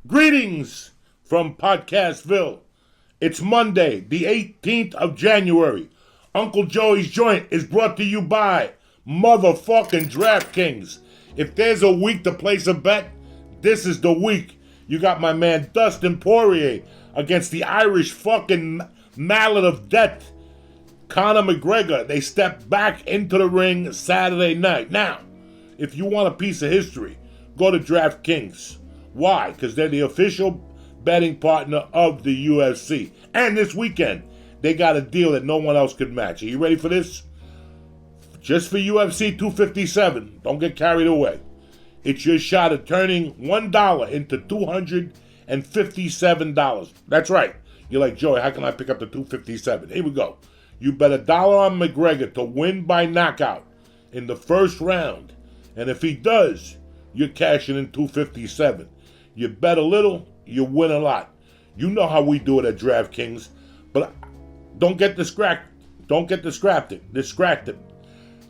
Greetings from Podcastville. It's Monday, the 18th of January. Uncle Joey's Joint is brought to you by motherfucking DraftKings. If there's a week to place a bet, this is the week. You got my man Dustin Poirier against the Irish fucking mallet of death, Conor McGregor. They step back into the ring Saturday night. Now, if you want a piece of history, go to DraftKings. Why? Because they're the official betting partner of the UFC. And this weekend, they got a deal that no one else could match. Are you ready for this? Just for UFC 257, don't get carried away. It's your shot at turning $1 into $257. That's right. You're like, Joey, how can I pick up the 257? Here we go. You bet $1 on McGregor to win by knockout in the first round. And if he does, you're cashing in 257. You bet a little, you win a lot. You know how we do it at DraftKings, but don't get distracted. Don't get distracted.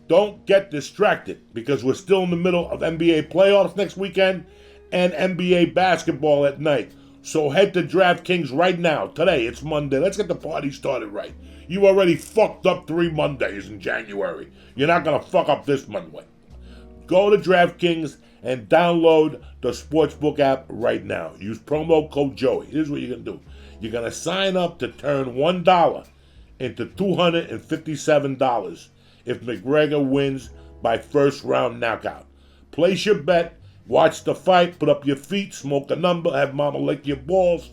Don't get distracted because we're still in the middle of NBA playoffs next weekend and NBA basketball at night. So head to DraftKings right now. Today, it's Monday. Let's get the party started right. You already fucked up 3 Mondays in January. You're not going to fuck up this Monday. Go to DraftKings and download the Sportsbook app right now. Use promo code Joey. Here's what you're going to do. You're going to sign up to turn $1 into $257 if McGregor wins by first round knockout. Place your bet, watch the fight, put up your feet, smoke a number, have mama lick your balls.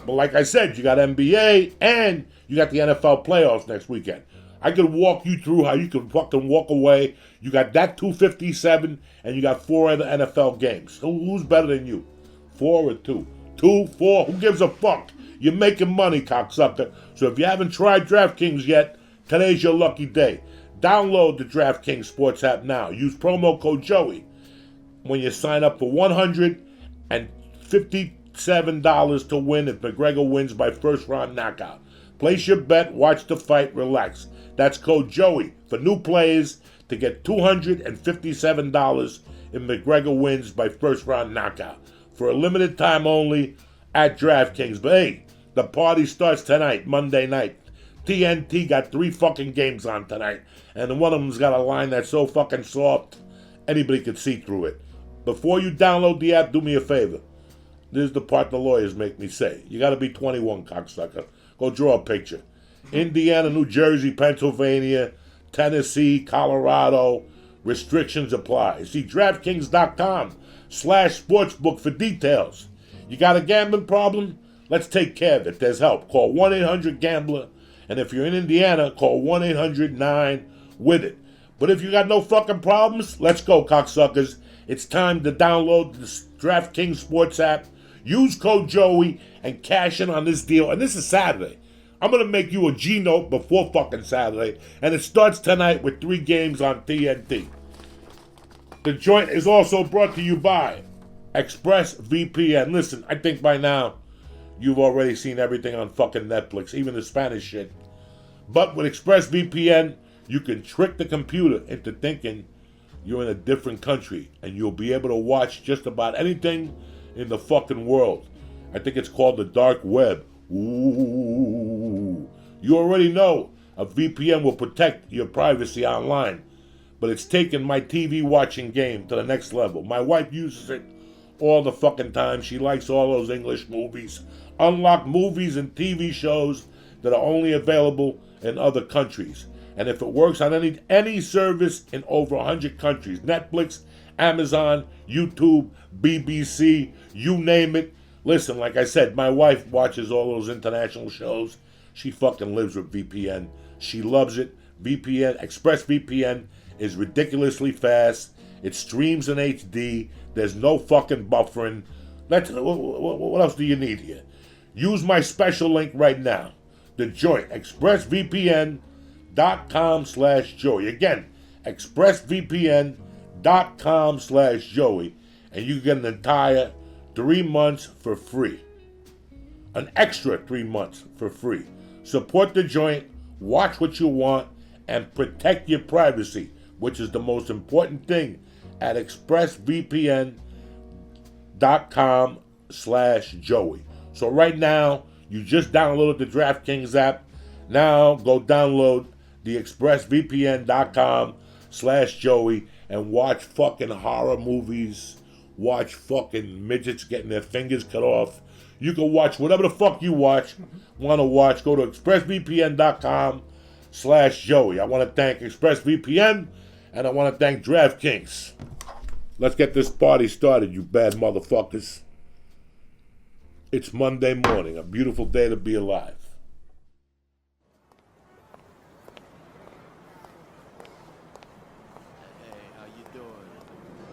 But like I said, you got NBA and you got the NFL playoffs next weekend. I could walk you through how you can fucking walk away. You got that 257 and you got 4 other NFL games. Who's better than you? 4 or 2? 2, 4, who gives a fuck? You're making money, cocksucker. So if you haven't tried DraftKings yet, today's your lucky day. Download the DraftKings Sports app now. Use promo code Joey when you sign up for $157 to win if McGregor wins by first round knockout. Place your bet, watch the fight, relax. That's code Joey for new players to get $257 if McGregor wins by first round knockout. For a limited time only at DraftKings. But hey, the party starts tonight, Monday night. TNT got 3 fucking games on tonight. And one of them's got a line that's so fucking soft, anybody could see through it. Before you download the app, do me a favor. This is the part the lawyers make me say. You got to be 21, cocksucker. Go draw a picture. Indiana, New Jersey, Pennsylvania, Tennessee, Colorado. Restrictions apply. See DraftKings.com/sportsbook for details. You got a gambling problem? Let's take care of it. There's help. Call 1-800-GAMBLER. And if you're in Indiana, call 1-800-9-WITH-IT. But if you got no fucking problems, let's go, cocksuckers. It's time to download the DraftKings Sports app. Use code Joey and cash in on this deal. And this is Saturday. I'm going to make you a G-note before fucking Saturday. And it starts tonight with 3 games on TNT. The joint is also brought to you by ExpressVPN. Listen, I think by now you've already seen everything on fucking Netflix, even the Spanish shit. But with ExpressVPN, you can trick the computer into thinking you're in a different country. And you'll be able to watch just about anything in the fucking world. I think it's called the dark web. Ooh. You already know a VPN will protect your privacy online, but it's taken my TV watching game to the next level. My wife uses it all the fucking time. She likes all those English movies. Unlock movies and TV shows that are only available in other countries. And if it works on any service in over 100 countries, Netflix, Amazon, YouTube, BBC, you name it. Listen, like I said, my wife watches all those international shows. She fucking lives with VPN. She loves it. VPN, ExpressVPN is ridiculously fast. It streams in HD. There's no fucking buffering. What else do you need here? Use my special link right now. The joint, expressvpn.com/Joey. Again, expressvpn.com/Joey. And you get an entire 3 months for free. An extra 3 months for free. Support the joint, watch what you want, and protect your privacy, which is the most important thing at expressvpn.com DraftKings.com/Joey. So right now, you just downloaded the DraftKings app. Now go download the ExpressVPN.com/Joey and watch fucking horror movies. Watch fucking midgets getting their fingers cut off. You can watch whatever the fuck you want to watch. Go to ExpressVPN.com/Joey. I want to thank ExpressVPN and I want to thank DraftKings. Let's get this party started, you bad motherfuckers. It's Monday morning, a beautiful day to be alive. Hey, how you doing?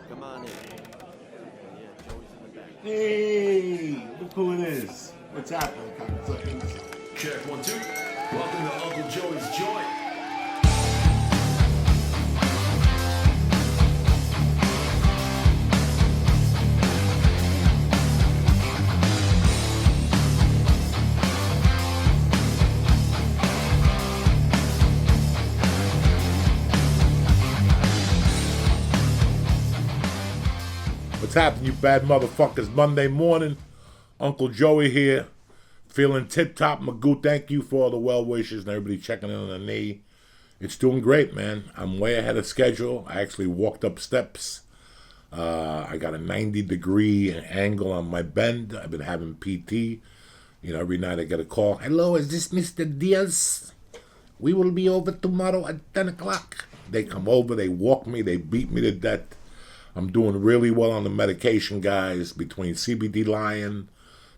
Come on in. Yeah, Joey's in the back. Hey, look who it is. What's happening, cocksuckers? Check 1, 2. Welcome to Uncle Joey's Joint. What's happening, you bad motherfuckers? Monday morning, Uncle Joey here, feeling tip-top. Magoo, thank you for all the well wishes and everybody checking in on the knee. It's doing great, man. I'm way ahead of schedule. I actually walked up steps. I got a 90-degree angle on my bend. I've been having PT. You know, every night I get a call. Hello, is this Mr. Diaz? We will be over tomorrow at 10 o'clock. They come over, they walk me, they beat me to death. I'm doing really well on the medication, guys, between CBD Lion,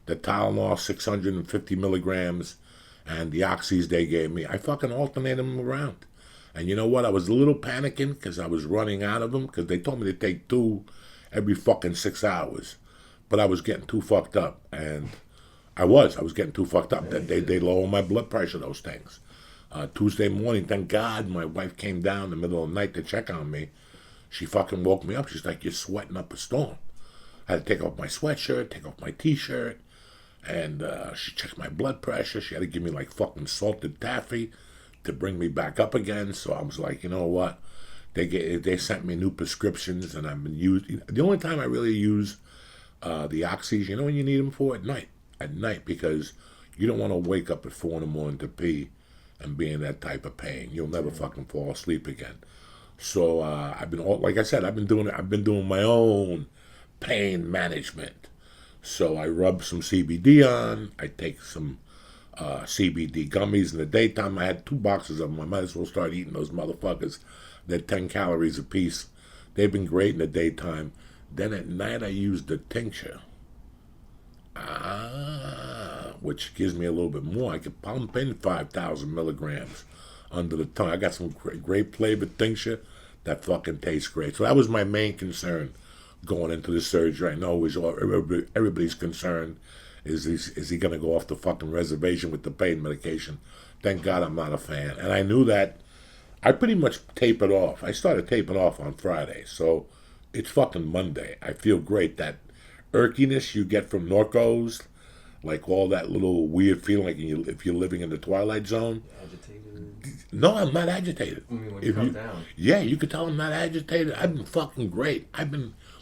the Tylenol 650 milligrams, and the oxys they gave me. I fucking alternate them around. And you know what? I was a little panicking because I was running out of them because they told me to take 2 every fucking 6 hours. But I was getting too fucked up. And I was getting too fucked up. They lower my blood pressure, those things. Tuesday morning, thank God, my wife came down in the middle of the night to check on me. She fucking woke me up. She's like, you're sweating up a storm. I had to take off my sweatshirt, take off my t-shirt, and she checked my blood pressure. She had to give me like fucking salted taffy to bring me back up again. So I was like, you know what? They sent me new prescriptions, and I've been using. The only time I really use the oxys, you know when you need them for? At night, because you don't want to wake up at 4 in the morning to pee and be in that type of pain. You'll never fucking fall asleep again. So I've been, like I said, I've been doing my own pain management. So I rub some CBD on. I take some CBD gummies in the daytime. I had 2 boxes of them. I might as well start eating those motherfuckers. They're 10 calories a piece. They've been great in the daytime. Then at night I use the tincture, which gives me a little bit more. I could pump in 5,000 milligrams under the tongue. I got some grape flavored tincture that fucking tastes great. So that was my main concern going into the surgery. I know everybody's concern is he going to go off the fucking reservation with the pain medication. Thank God I'm not a fan. And I knew that. I pretty much tapered off. I started tapering off on Friday. So it's fucking Monday. I feel great. That irkiness you get from Norcos, like all that little weird feeling like if you're living in the Twilight Zone. Agitated? No, I'm not agitated. I mean, when you come down. Yeah, you could tell I'm not agitated. I've been fucking great.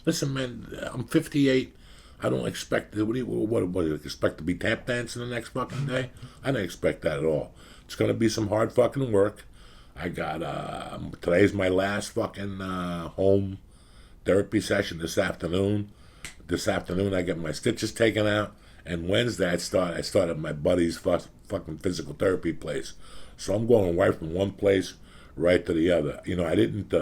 Listen, man, I'm 58. I don't expect, what do you expect to be tap dancing the next fucking day? I don't expect that at all. It's going to be some hard fucking work. I got, today's my last fucking home therapy session this afternoon. This afternoon I get my stitches taken out. And Wednesday I start at my buddy's fucking physical therapy place. So I'm going right from one place right to the other. You know, I didn't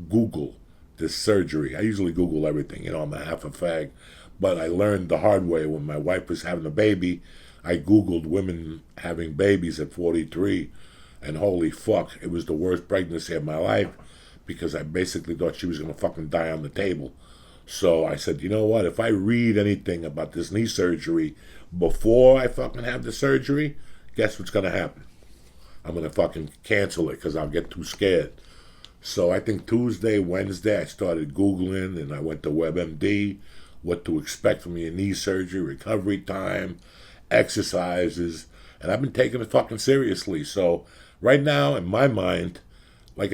Google this surgery. I usually Google everything. You know, I'm a half a fag. But I learned the hard way when my wife was having a baby. I Googled women having babies at 43. And holy fuck, it was the worst pregnancy of my life because I basically thought she was going to fucking die on the table. So I said, you know what? If I read anything about this knee surgery before I fucking have the surgery, guess what's going to happen? I'm going to fucking cancel it because I'll get too scared. So I think Tuesday, Wednesday, I started Googling and I went to WebMD, what to expect from your knee surgery, recovery time, exercises, and I've been taking it fucking seriously. So right now, in my mind, I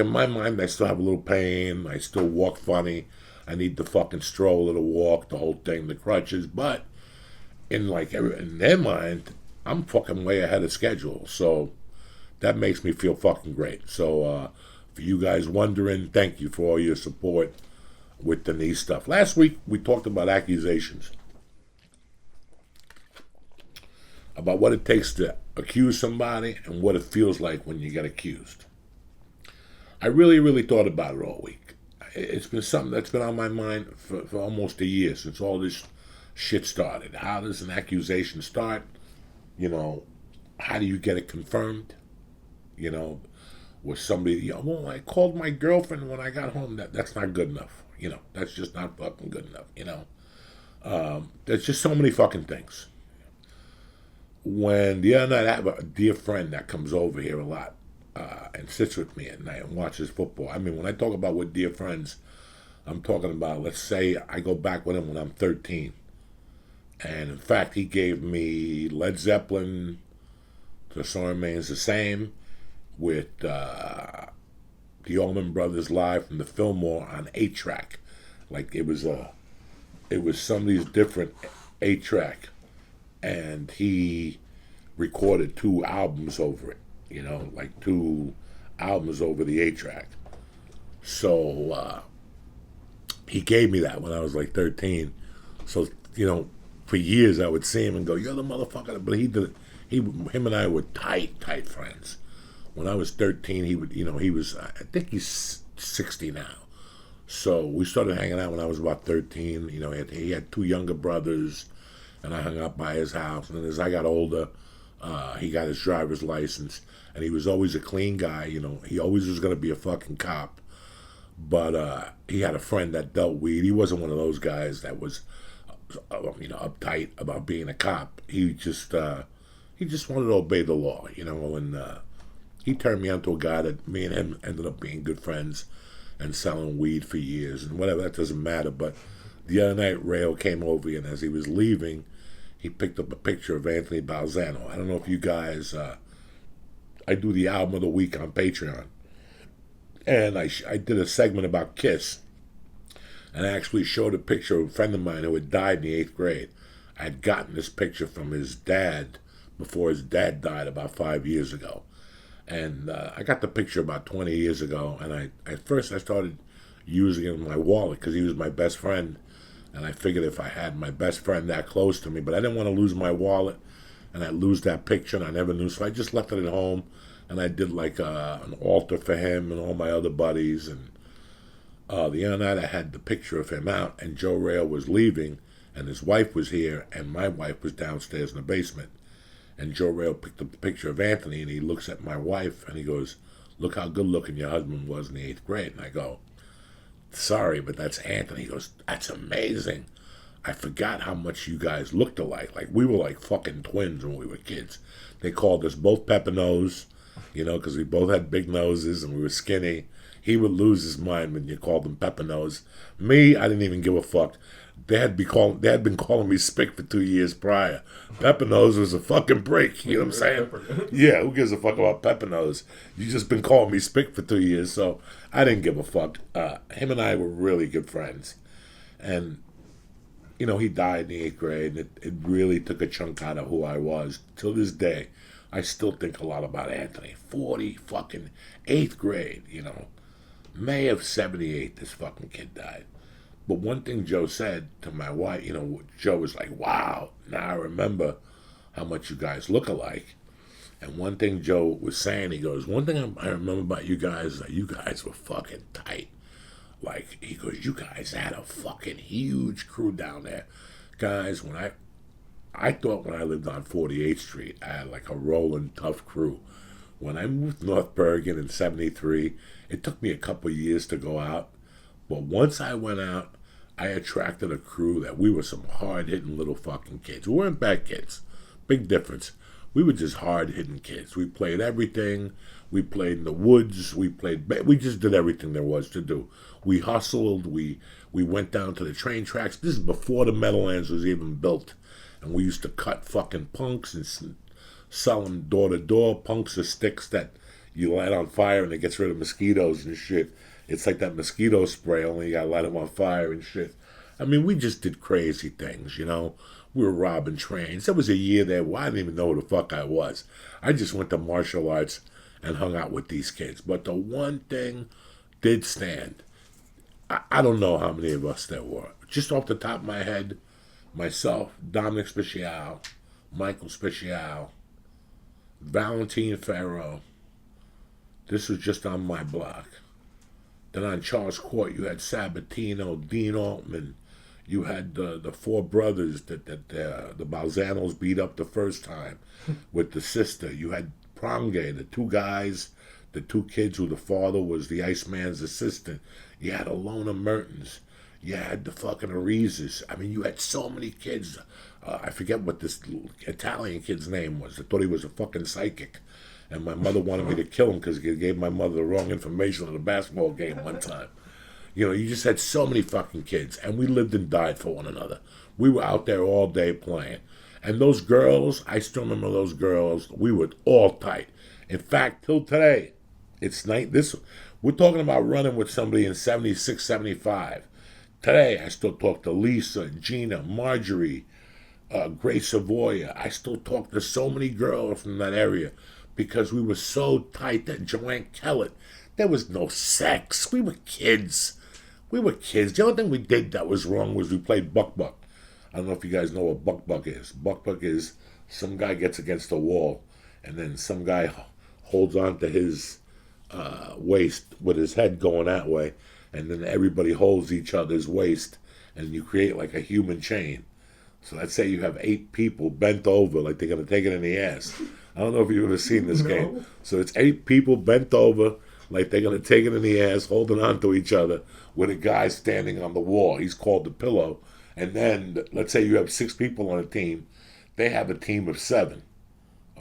still have a little pain. I still walk funny. I need the fucking stroller to walk, the whole thing, the crutches. But in their mind, I'm fucking way ahead of schedule. So that makes me feel fucking great. So for you guys wondering, thank you for all your support with the knee stuff. Last week we talked about accusations, about what it takes to accuse somebody and what it feels like when you get accused. I really, really thought about it all week. It's been something that's been on my mind for almost a year, since all this shit started. How does an accusation start? How do you get it confirmed? Was somebody, well, I called my girlfriend when I got home. That's not good enough. That's just not fucking good enough. There's just so many fucking things. When the other night I have a dear friend that comes over here a lot and sits with me at night and watches football. I mean, when I talk about with dear friends, I'm talking about, let's say I go back with him when I'm 13. And in fact, he gave me Led Zeppelin, The Song Remains the Same, with the Allman Brothers live from the Fillmore on 8-track. Like it was somebody's different 8-track. And he recorded 2 albums over it, like 2 albums over the 8-track. So he gave me that when I was like 13. So, for years I would see him and go, "You're the motherfucker." But him and I were tight friends. When I was 13, he was, I think he's 60 now. So we started hanging out when I was about 13. He had 2 younger brothers, and I hung out by his house. And as I got older, he got his driver's license, and he was always a clean guy. He always was going to be a fucking cop. But he had a friend that dealt weed. He wasn't one of those guys that was, uptight about being a cop. He just wanted to obey the law, and he turned me on to a guy that me and him ended up being good friends and selling weed for years and whatever. That doesn't matter. But the other night, Rayo came over, and as he was leaving, he picked up a picture of Anthony Balzano. I don't know if you guys, I do the album of the week on Patreon. And I did a segment about Kiss. And I actually showed a picture of a friend of mine who had died in the 8th grade. I had gotten this picture from his dad before his dad died about 5 years ago. And I got the picture about 20 years ago. And at first I started using it in my wallet because he was my best friend. And I figured if I had my best friend that close to me, but I didn't want to lose my wallet and I'd lose that picture, and I never knew. So I just left it at home, and I did like an altar for him and all my other buddies. And the other night I had the picture of him out, and Joe Rail was leaving, and his wife was here, and my wife was downstairs in the basement. And Joe Rail picked up the picture of Anthony, and he looks at my wife, and he goes, "Look how good looking your husband was in the 8th grade. And I go, "Sorry, but that's Anthony." He goes, "That's amazing. I forgot how much you guys looked alike. Like, we were like fucking twins when we were kids." They called us both Pepper Nose, because we both had big noses and we were skinny. He would lose his mind when you called him Pepper Nose. Me, I didn't even give a fuck. They had been calling me Spick for 2 years prior. Pepper Nose was a fucking break. You know what I'm saying? Yeah, who gives a fuck about Pepper Nose? You just been calling me Spick for 2 years, so I didn't give a fuck. Him and I were really good friends. And, he died in the 8th grade, and it really took a chunk out of who I was. Till this day, I still think a lot about Anthony. 40 fucking 8th grade, May of 78, this fucking kid died. But one thing Joe said to my wife, Joe was like, "Wow, now I remember how much you guys look alike." And one thing Joe was saying, he goes, "One thing I remember about you guys is that you guys were fucking tight." Like, he goes, "You guys had a fucking huge crew down there." Guys, when I thought when I lived on 48th Street, I had like a rolling tough crew. When I moved to North Bergen in 73, it took me a couple of years to go out. But once I went out, I attracted a crew that we were some hard-hitting little fucking kids. We weren't bad kids. Big difference. We were just hard-hitting kids. We played everything. We played in the woods. We just did everything there was to do. We hustled. We went down to the train tracks. This is before the Meadowlands was even built. And we used to cut fucking punks and sell them door to door. Punks are sticks that you light on fire and it gets rid of mosquitoes and shit. It's like that mosquito spray, only you gotta light them on fire and shit. I mean, we just did crazy things, We were robbing trains. There was a year there where I didn't even know who the fuck I was. I just went to martial arts and hung out with these kids. But the one thing did stand. I don't know how many of us there were. Just off the top of my head, myself, Dominic Special, Michael Special, Valentine Ferro. This was just on my block. Then on Charles Court, you had Sabatino, Dean Altman. You had the four brothers that the Balzanos beat up the first time with the sister. You had Pronge, the two guys, the two kids who the father was the Iceman's assistant. You had Alona Mertens. You had the fucking Arizes. I mean, you had so many kids. I forget what this Italian kid's name was. I thought he was a fucking psychic. And my mother wanted me to kill him because he gave my mother the wrong information on a basketball game one time. You know, you just had so many fucking kids. And we lived and died for one another. We were out there all day playing. And those girls, I still remember those girls, we were all tight. In fact, till today, we're talking about running with somebody in 76, 75. Today, I still talk to Lisa, Gina, Marjorie, Grace Savoya. I still talk to so many girls from that area because we were so tight that Joanne Kellett, there was no sex. We were kids. The only thing we did that was wrong was we played buck-buck. I don't know if you guys know what buck-buck is. Buck-buck is some guy gets against a wall and then some guy holds on to his waist with his head going that way, and then everybody holds each other's waist, and you create like a human chain. So let's say you have 8 people bent over like they're going to take it in the ass. I don't know if you've ever seen this game. So it's 8 people bent over like they're going to take it in the ass, holding on to each other with a guy standing on the wall. He's called the pillow. And then let's say you have 6 people on a team. They have a team of 7.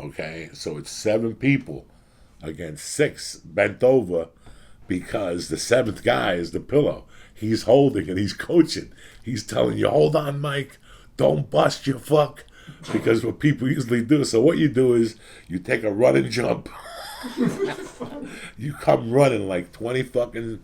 Okay? So it's 7 people against 6 bent over because the 7th guy is the pillow. He's holding and he's coaching. He's telling you, hold on, Mike. Don't bust, you fuck. Because what people usually do. So what you do is you take a run and jump. You come running like 20 fucking...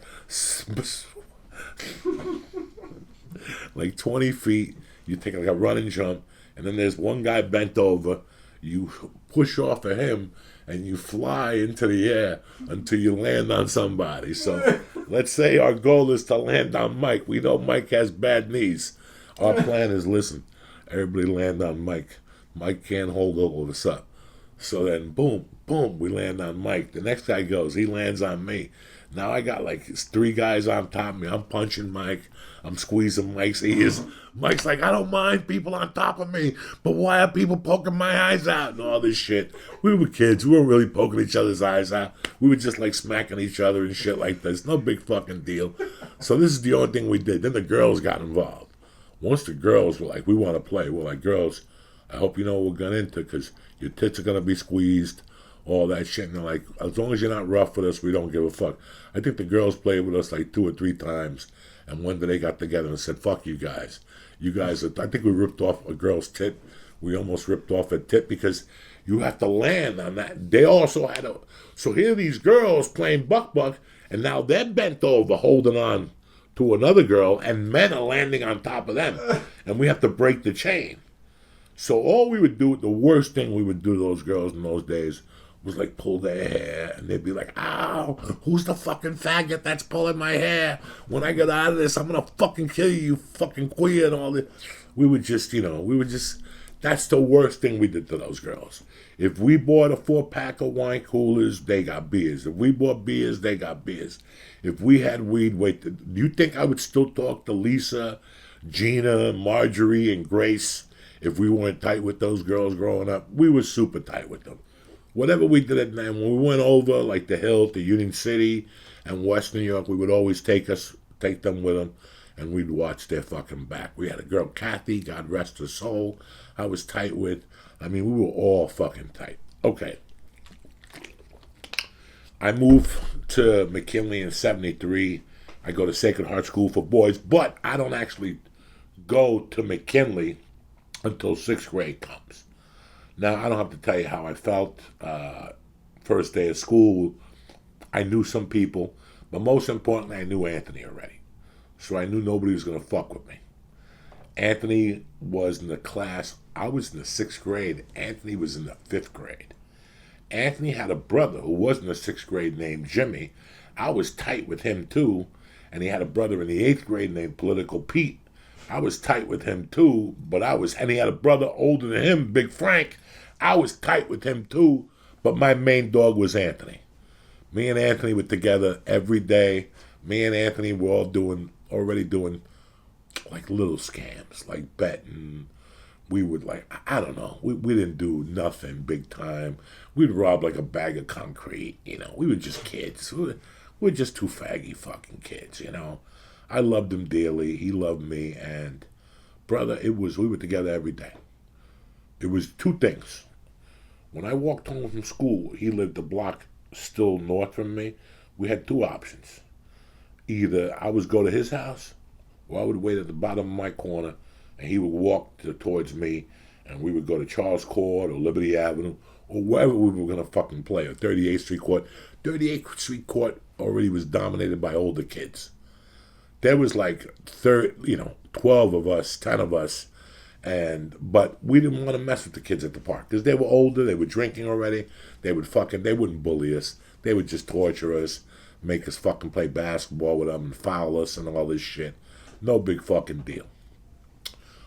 like 20 feet. You take like a run and jump. And then there's one guy bent over. You push off of him and you fly into the air until you land on somebody. So let's say our goal is to land on Mike. We know Mike has bad knees. Our plan is, listen, everybody land on Mike. Mike can't hold all of us up. So then, boom, boom, we land on Mike. The next guy goes, he lands on me. Now I got like 3 guys on top of me. I'm punching Mike. I'm squeezing Mike's ears. Mike's like, I don't mind people on top of me, but why are people poking my eyes out and all this shit? We were kids. We weren't really poking each other's eyes out. We were just like smacking each other and shit like this. No big fucking deal. So this is the only thing we did. Then the girls got involved. Once the girls were like, we want to play. We're like, girls, I hope you know what we're going into because your tits are going to be squeezed, all that shit. And they're like, as long as you're not rough with us, we don't give a fuck. I think the girls played with us like 2 or 3 times. And one day they got together and said, fuck you guys. You guys, I think we ripped off a girl's tit. We almost ripped off a tit because you have to land on that. They also had so here are these girls playing buck-buck, and now they're bent over holding on to another girl, and men are landing on top of them. And we have to break the chain. So all we would do, the worst thing we would do to those girls in those days was like pull their hair, and they'd be like, ow, who's the fucking faggot that's pulling my hair? When I get out of this, I'm gonna fucking kill you, you fucking queer, and all this. We would just, that's the worst thing we did to those girls. If we bought a 4-pack of wine coolers, they got beers. If we bought beers, they got beers. If we had weed, do you think I would still talk to Lisa, Gina, Marjorie, and Grace if we weren't tight with those girls growing up? We were super tight with them. Whatever we did at night, when we went over, like the Hill to Union City and West New York, we would always take them with them, and we'd watch their fucking back. We had a girl, Kathy, God rest her soul, I was tight with. I mean, we were all fucking tight. Okay. I moved to McKinley in 73. I go to Sacred Heart School for Boys, but I don't actually go to McKinley until 6th grade comes. Now, I don't have to tell you how I felt. First day of school, I knew some people, but most importantly, I knew Anthony already. So I knew nobody was going to fuck with me. Anthony was in the class. I was in the 6th grade. Anthony was in the 5th grade. Anthony had a brother who was in the 6th grade named Jimmy. I was tight with him too. And he had a brother in the 8th grade named Political Pete. I was tight with him too, and he had a brother older than him, Big Frank. I was tight with him too, but my main dog was Anthony. Me and Anthony were together every day. Me and Anthony were already doing like little scams, like betting. We would I don't know. We didn't do nothing big time. We'd rob like a bag of concrete. We were just kids. We're just two faggy fucking kids. I loved him dearly. He loved me, and brother, we were together every day. It was two things. When I walked home from school, he lived a block still north from me. We had two options. Either I would go to his house, or I would wait at the bottom of my corner, and he would walk towards me, and we would go to Charles Court or Liberty Avenue or wherever we were going to fucking play, or 38th Street Court. 38th Street Court already was dominated by older kids. There was 12 of us, 10 of us, but we didn't want to mess with the kids at the park because they were older, they were drinking already, they wouldn't bully us, they would just torture us, make us fucking play basketball with them and foul us and all this shit. No big fucking deal.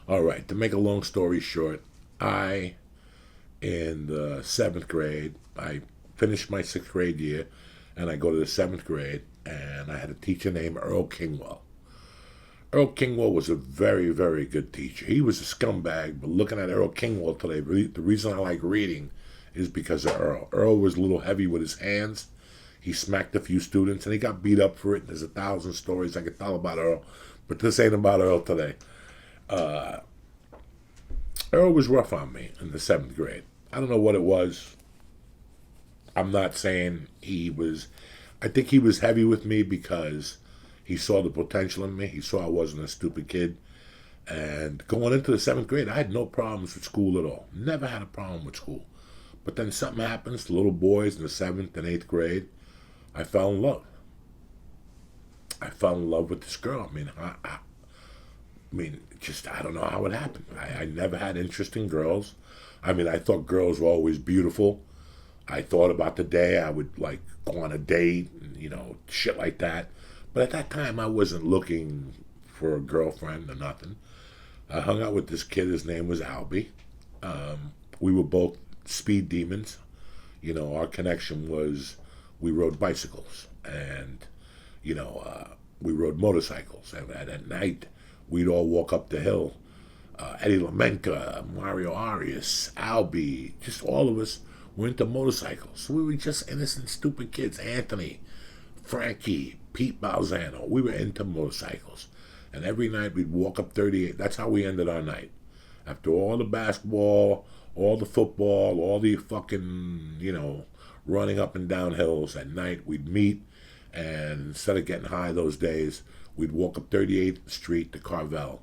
All right, to make a long story short, in the 7th grade, I finished my 6th grade year, and I go to the 7th grade, and I had a teacher named Earl Kingwell. Earl Kingwell was a very, very good teacher. He was a scumbag, but looking at Earl Kingwell today, the reason I like reading is because of Earl. Earl was a little heavy with his hands. He smacked a few students, and he got beat up for it. There's 1,000 stories I could tell about Earl, but this ain't about Earl today. Earl was rough on me in the 7th grade. I don't know what it was. I'm not saying I think he was heavy with me because he saw the potential in me. He saw I wasn't a stupid kid. And going into the 7th grade, I had no problems with school at all. Never had a problem with school. But then something happens to little boys in the 7th and 8th grade. I fell in love. I fell in love with this girl. I don't know how it happened. I never had interest in girls. I thought girls were always beautiful. I thought about the day I would go on a date and, shit like that. But at that time, I wasn't looking for a girlfriend or nothing. I hung out with this kid. His name was Albie. We were both speed demons. Our connection was we rode bicycles and, we rode motorcycles. And at night, we'd all walk up the hill. Eddie Lamenka, Mario Arias, Albie, just all of us were into motorcycles. We were just innocent, stupid kids. Anthony, Frankie, Pete Balzano. We were into motorcycles. And every night we'd walk up 38. That's how we ended our night. After all the basketball, all the football, all the fucking, running up and down hills, at night we'd meet. And instead of getting high those days, we'd walk up 38th Street to Carvel.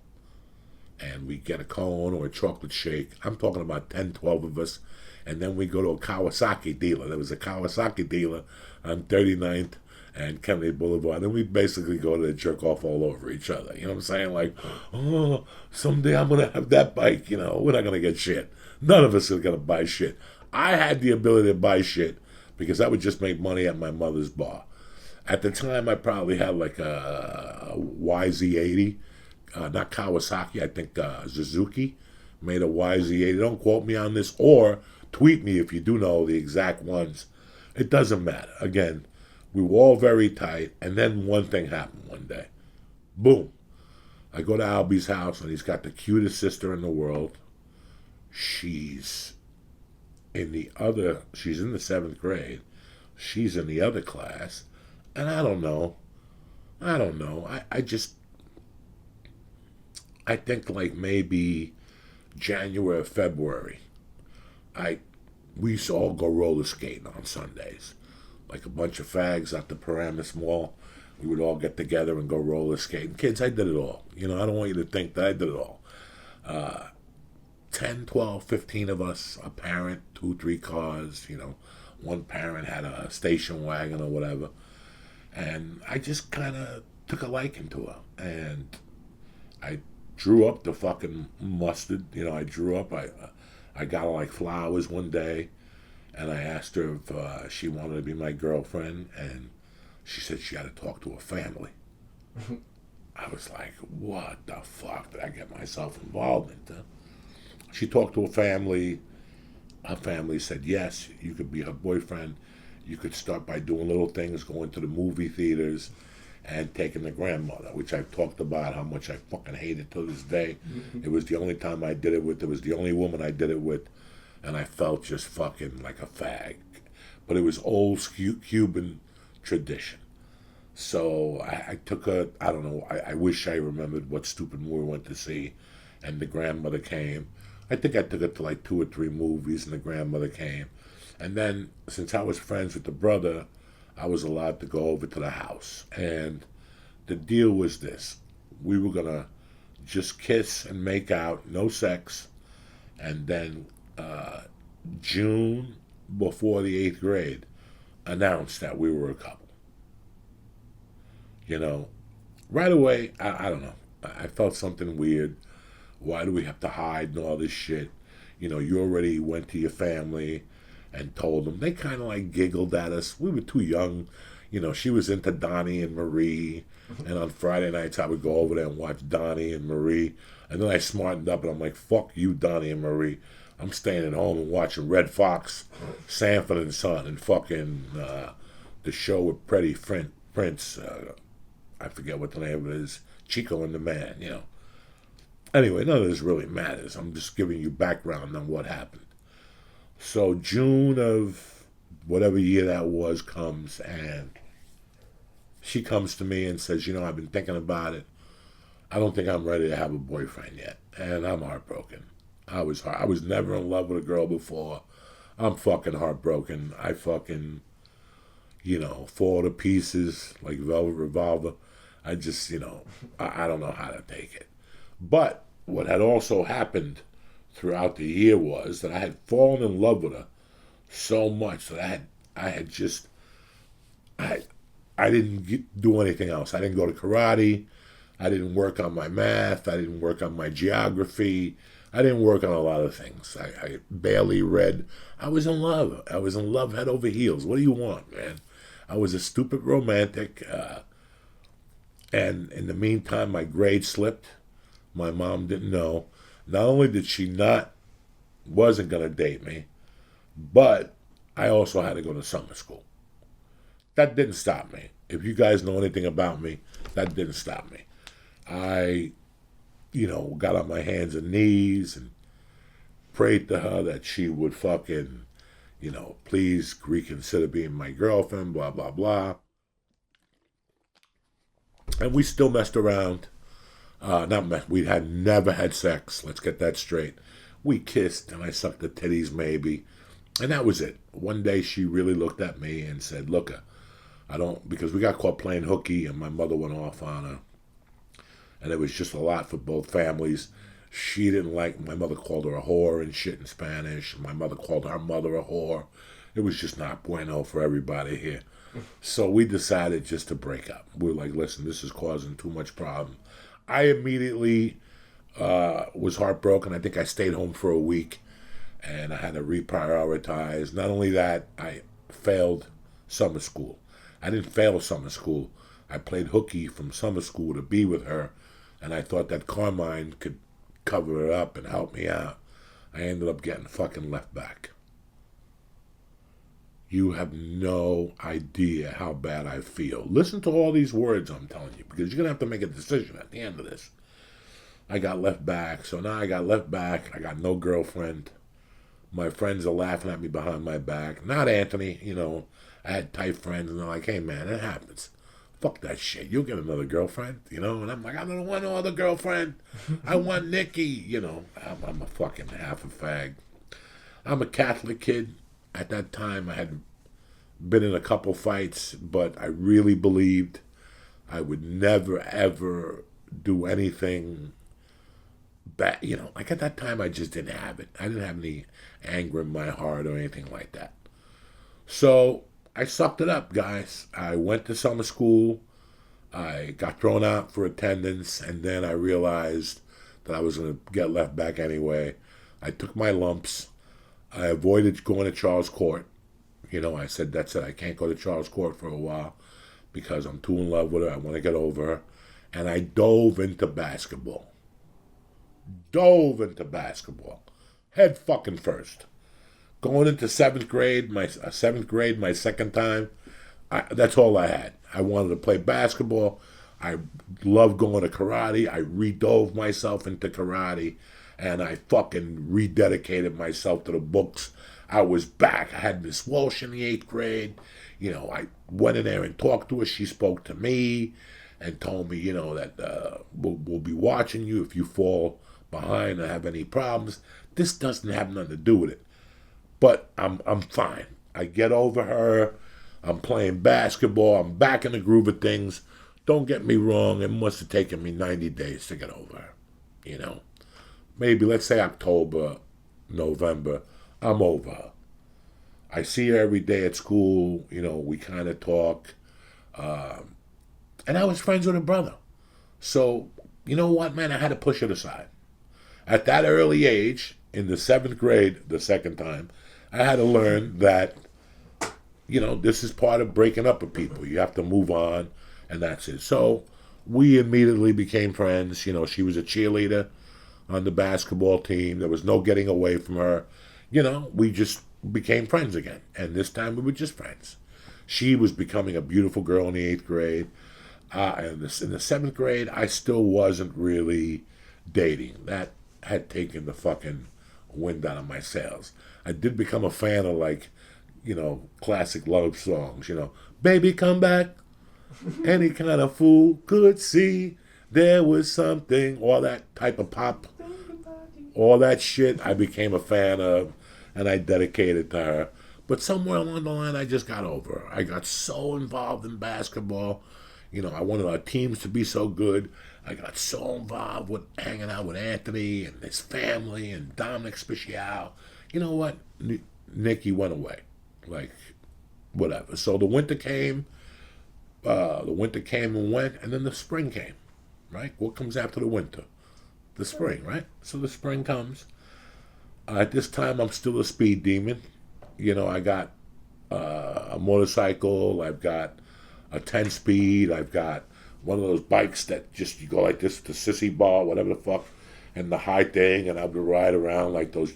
And we'd get a cone or a chocolate shake. I'm talking about 10, 12 of us. And then we'd go to a Kawasaki dealer. There was a Kawasaki dealer on 39th and Kennedy Boulevard. And we'd basically go to jerk off all over each other. You know what I'm saying? Oh, someday I'm going to have that bike. We're not going to get shit. None of us are going to buy shit. I had the ability to buy shit because I would just make money at my mother's bar. At the time, I probably had a YZ80. Not Kawasaki, I think Suzuki made a YZ80. Don't quote me on this, or tweet me if you do know the exact ones. It doesn't matter. Again, we were all very tight, and then one thing happened one day. Boom. I go to Albie's house, and he's got the cutest sister in the world. She's in the 7th grade. She's in the other class, and I don't know. I think maybe January or February, we used to all go roller skating on Sundays. Like a bunch of fags at the Paramus Mall. We would all get together and go roller skating. Kids, I did it all. I don't want you to think that I did it all. 10, 12, 15 of us, a parent, 2, 3 cars, one parent had a station wagon or whatever. And I just kind of took a liking to her. And I drew up the fucking mustard. You know, I drew up. I got her like flowers one day, and I asked her if she wanted to be my girlfriend, and she said she had to talk to her family. I was like, what the fuck did I get myself involved into? She talked to her family. Her family said, yes, you could be her boyfriend. You could start by doing little things, going to the movie theaters, and taking the grandmother, which I've talked about how much I fucking hate it to this day. It was the only time I did it with. It was the only woman I did it with, and I felt just fucking like a fag. But it was old Cuban tradition. So I took her, I don't know, I wish I remembered what stupid movie we went to see, and the grandmother came. I think I took her to like 2 or 3 movies, and the grandmother came. And then, since I was friends with the brother, I was allowed to go over to the house. And the deal was this. We were going to just kiss and make out, no sex. And then June, before the 8th grade, announced that we were a couple. You know, right away, I don't know. I felt something weird. Why do we have to hide and all this shit? You know, you already went to your family and told them. They kind of like giggled at us. We were too young. You know, she was into Donnie and Marie. And on Friday nights, I would go over there and watch Donnie and Marie. And then I smartened up and I'm like, fuck you, Donnie and Marie. I'm staying at home and watching Red Fox, Sanford and Son, and fucking the show with Freddie Prince. I forget what the name of it is. Chico and the Man, you know. Anyway, none of this really matters. I'm just giving you background on what happened. So June of whatever year that was comes, and she comes to me and says, you know, I've been thinking about it. I don't think I'm ready to have a boyfriend yet. And I'm heartbroken. I was never in love with a girl before. I'm fucking heartbroken. I fucking, you know, fall to pieces like Velvet Revolver. I just, you know, I don't know how to take it. But what had also happened throughout the year was that I had fallen in love with her so much that I didn't do anything else. I didn't go to karate. I didn't work on my math. I didn't work on my geography. I didn't work on a lot of things. I barely read. I was in love. I was in love head over heels. What do you want, man? I was a stupid romantic. And in the meantime, my grade slipped. My mom didn't know. Not only did she wasn't going to date me, but I also had to go to summer school. That didn't stop me. If you guys know anything about me, that didn't stop me. I, you know, got on my hands and knees and prayed to her that she would fucking, you know, please reconsider being my girlfriend, blah, blah, blah. And we still messed around. We had never had sex. Let's get that straight. We kissed and I sucked the titties maybe. And that was it. One day she really looked at me and said, look, because we got caught playing hooky and my mother went off on her. And it was just a lot for both families. She didn't like, my mother called her a whore and shit in Spanish. My mother called her mother a whore. It was just not bueno for everybody here. So we decided just to break up. We were like, listen, this is causing too much problem. I immediately was heartbroken. I think I stayed home for a week and I had to reprioritize. Not only that, I failed summer school. I didn't fail summer school. I played hooky from summer school to be with her, and I thought that Carmine could cover it up and help me out. I ended up getting fucking left back. You have no idea how bad I feel. Listen to all these words I'm telling you, because you're going to have to make a decision at the end of this. I got left back, so now I got left back. I got no girlfriend. My friends are laughing at me behind my back. Not Anthony, you know. I had tight friends, and they're like, hey, man, it happens. Fuck that shit. You'll get another girlfriend, you know? And I'm like, I don't want no other girlfriend. I want Nikki, you know. I'm a fucking half a fag. I'm a Catholic kid. At that time, I had been in a couple fights, but I really believed I would never, ever do anything bad. You know, like at that time, I just didn't have it. I didn't have any anger in my heart or anything like that. So I sucked it up, guys. I went to summer school. I got thrown out for attendance, and then I realized that I was going to get left back anyway. I took my lumps. I avoided going to Charles Court. I said, that's it. I can't go to Charles Court for a while because I'm too in love with her. I want to get over her. And I dove into basketball. Head fucking first. Going into seventh grade, my second time, that's all I had. I wanted to play basketball. I loved going to karate. I redove myself into karate. And I fucking rededicated myself to the books. I was back. I had Miss Walsh in the 8th grade. I went in there and talked to her. She spoke to me and told me, that we'll be watching you if you fall behind or have any problems. This doesn't have nothing to do with it. But I'm fine. I get over her. I'm playing basketball. I'm back in the groove of things. Don't get me wrong. It must have taken me 90 days to get over her. Maybe, let's say October, November, I'm over her. I see her every day at school. We kind of talk. And I was friends with her brother. So, you know what, man? I had to push it aside. At that early age, in the 7th grade, the second time, I had to learn that, this is part of breaking up with people. You have to move on, and that's it. So we immediately became friends. She was a cheerleader on the basketball team. There was no getting away from her. We just became friends again. And this time we were just friends. She was becoming a beautiful girl in the 8th grade. And in the 7th grade, I still wasn't really dating. That had taken the fucking wind out of my sails. I did become a fan of classic love songs, Baby Come Back, any kind of fool could see there was something, all that type of pop, all that shit I became a fan of, and I dedicated to her. But somewhere along the line, I just got over her. I got so involved in basketball. I wanted our teams to be so good. I got so involved with hanging out with Anthony and his family and Dominic Special. You know what? Nicky went away. Whatever. So the winter came. And went, and then the spring came, right? What comes after the winter? The spring, right? So the spring comes. At this time, I'm still a speed demon. I got a motorcycle. I've got a 10-speed. I've got one of those bikes that just, you go like this, the sissy bar, whatever the fuck, and the high thing, and I would ride around like those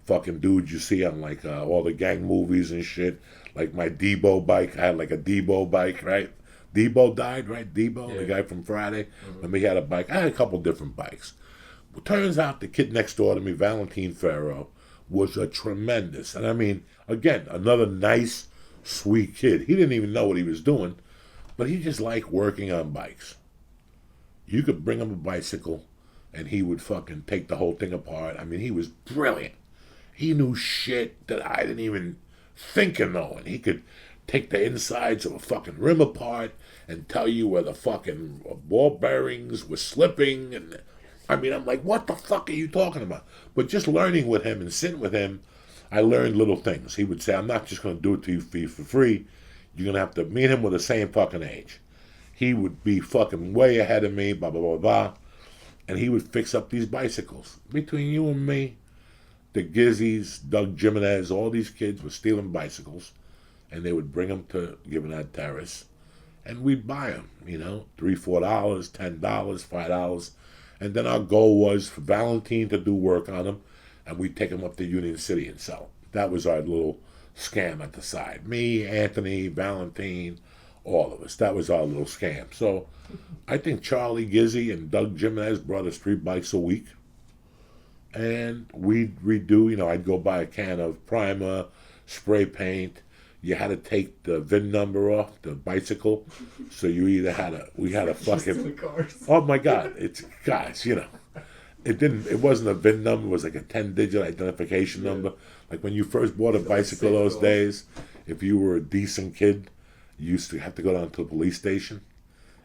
fucking dudes you see on all the gang movies and shit. Like my Debo bike. I had a Debo bike, right? Debo died, right? Debo, the guy from Friday. Mm-hmm. Remember, he had a bike. I had a couple different bikes. Well, turns out the kid next door to me, Valentine Farrow, was a tremendous, and I mean, again, another nice, sweet kid. He didn't even know what he was doing, but he just liked working on bikes. You could bring him a bicycle, and he would fucking take the whole thing apart. I mean, he was brilliant. He knew shit that I didn't even think of knowing. He could take the insides of a fucking rim apart and tell you where the fucking ball bearings were slipping. And I mean, I'm like, what the fuck are you talking about? But just learning with him and sitting with him, I learned little things. He would say, I'm not just going to do it to you for free. You're going to have to meet him with the same fucking age. He would be fucking way ahead of me, blah, blah, blah, blah. And he would fix up these bicycles. Between you and me, the Gizzies, Doug Jimenez, all these kids were stealing bicycles. And they would bring them to Gibbonhead Terrace. And we'd buy them, $3, $4, $10, $5. And then our goal was for Valentine to do work on them. And we'd take them up to Union City and sell. That was our little scam at the side. Me, Anthony, Valentine, all of us. That was our little scam. So I think Charlie Gizzy and Doug Jimenez brought us 3 bikes a week. And we'd redo, I'd go buy a can of primer, spray paint. You had to take the VIN number off the bicycle. So you either we had a fucking, oh my God, it wasn't a VIN number, it was like a 10-digit identification number. Like when you first bought a bicycle those days, if you were a decent kid, you used to have to go down to the police station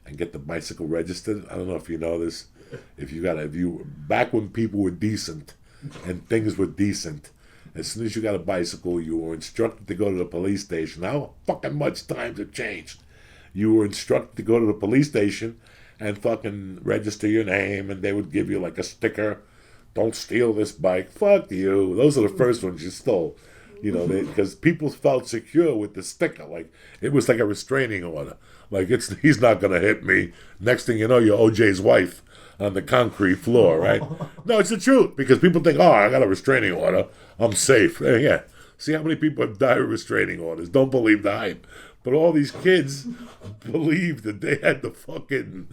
and get the bicycle registered. I don't know if you know this. Back when people were decent and things were decent, as soon as you got a bicycle, you were instructed to go to the police station. How fucking much times have changed. You were instructed to go to the police station and fucking register your name, and they would give you like a sticker. Don't steal this bike. Fuck you. Those are the first ones you stole. You know, because people felt secure with the sticker. Like, it was like a restraining order. Like, he's not going to hit me. Next thing you know, you're OJ's wife on the concrete floor, right? No, it's the truth. Because people think, oh, I got a restraining order. I'm safe. Yeah. See how many people have died with restraining orders. Don't believe the hype. But all these kids believed that they had the fucking...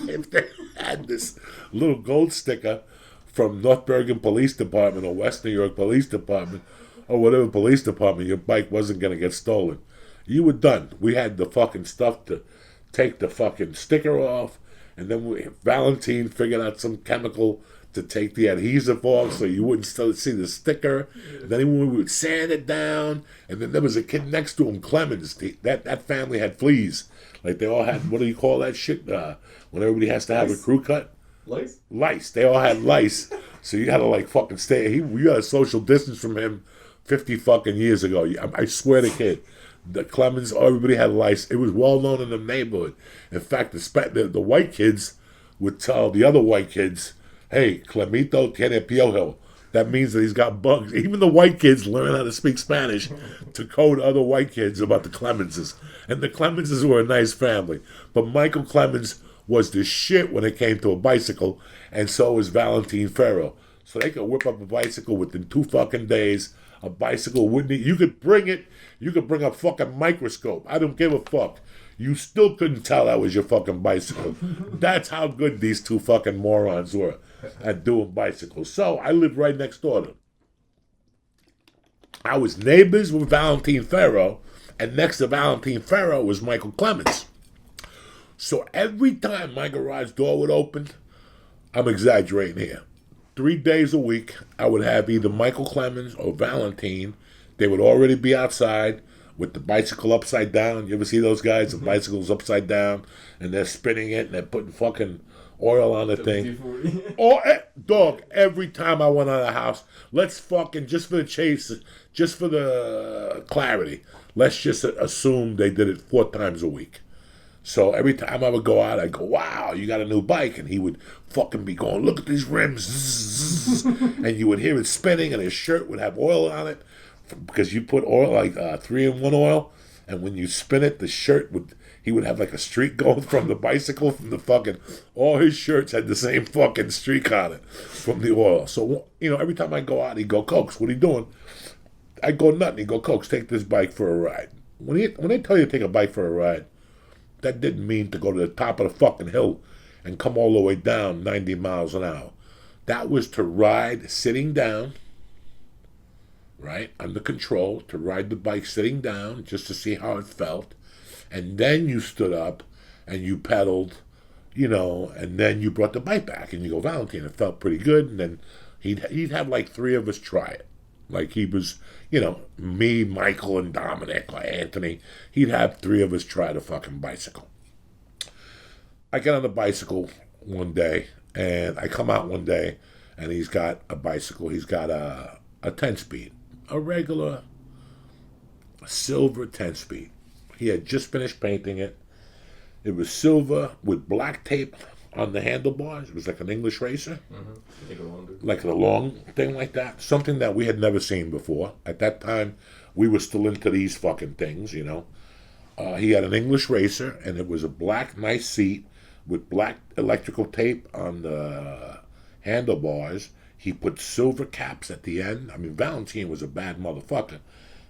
if they had this little gold sticker from North Bergen Police Department or West New York Police Department or whatever police department, your bike wasn't going to get stolen. You were done. We had the fucking stuff to take the fucking sticker off, and then Valentine figured out some chemical to take the adhesive off so you wouldn't still see the sticker. And then we would sand it down, and then there was a kid next to him, Clemens. That family had fleas. Like, they all had, what do you call that shit? When everybody has to have a crew cut? Lice? Lice. They all had lice. So you had to, like, fucking stay. We got a social distance from him 50 fucking years ago. I swear to kid. The Clemens, everybody had lice. It was well known in the neighborhood. In fact, the white kids would tell the other white kids, hey, Clemito tiene piojo. That means that he's got bugs. Even the white kids learn how to speak Spanish to code other white kids about the Clemenses. And the Clemenses were a nice family. But Michael Clemens was the shit when it came to a bicycle, and so was Valentine Ferro. So they could whip up a bicycle within 2 fucking days. A bicycle wouldn't... You could bring it. You could bring a fucking microscope. I don't give a fuck. You still couldn't tell that was your fucking bicycle. That's how good these two fucking morons were at doing bicycles. So I lived right next door to them. I was neighbors with Valentine Ferro, and next to Valentine Ferro was Michael Clemens. So every time my garage door would open, I'm exaggerating here, 3 days a week, I would have either Michael Clemens or Valentine. They would already be outside with the bicycle upside down. You ever see those guys? The bicycle's upside down, and they're spinning it, and they're putting fucking oil on the thing. Dog, every time I went out of the house, let's fucking, just for the chase, just for the clarity, let's just assume they did it 4 times a week. So every time I would go out, I'd go, wow, you got a new bike. And he would fucking be going, look at these rims. And you would hear it spinning, and his shirt would have oil on it. Because you put oil, like 3-in-1 oil. And when you spin it, the shirt he would have like a streak going from the bicycle, from the fucking, all his shirts had the same fucking streak on it from the oil. So, you know, every time I go out, he'd go, Cokes, what are you doing? I'd go nothing. He'd go, Cokes, take this bike for a ride. When they tell you to take a bike for a ride, that didn't mean to go to the top of the fucking hill and come all the way down 90 miles an hour. That was to ride sitting down, right, under control, to ride the bike sitting down just to see how it felt. And then you stood up and you pedaled, you know, and then you brought the bike back and you go, Valentine, it felt pretty good. And then he'd have like 3 of us try it. Like he was, you know, me, Michael, and Dominic, or Anthony. He'd have 3 of us try the fucking bicycle. I get on the bicycle one day, and I come out one day, and he's got a bicycle. He's got a 10-speed, a regular silver 10-speed. He had just finished painting it. It was silver with black tape on the handlebars. It was like an English racer. Like a long thing like that. Something that we had never seen before. At that time, we were still into these fucking things, you know. He had an English racer, and it was a black, nice seat with black electrical tape on the handlebars. He put silver caps at the end. I mean, Valentine was a bad motherfucker.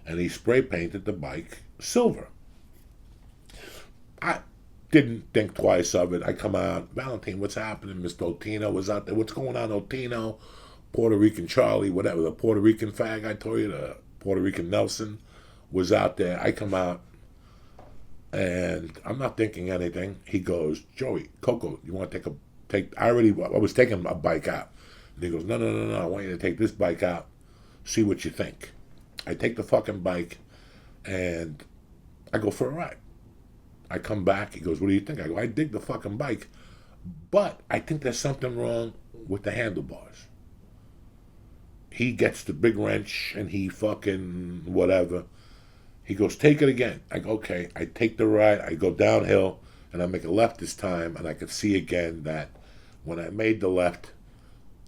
And he spray painted the bike silver. I didn't think twice of it. I come out, Valentine, what's happening? Mr. Otino was out there. What's going on, Otino? Puerto Rican Charlie, whatever, the Puerto Rican fag I told you, the Puerto Rican Nelson was out there. I come out, and I'm not thinking anything. He goes, Joey, Coco, you want to I was taking a bike out. And he goes, no, I want you to take this bike out, see what you think. I take the fucking bike, and I go for a ride. I come back, he goes, what do you think? I go, I dig the fucking bike, but I think there's something wrong with the handlebars. He gets the big wrench, and he fucking whatever. He goes, take it again. I go, okay. I take the ride, I go downhill, and I make a left this time, and I could see again that when I made the left,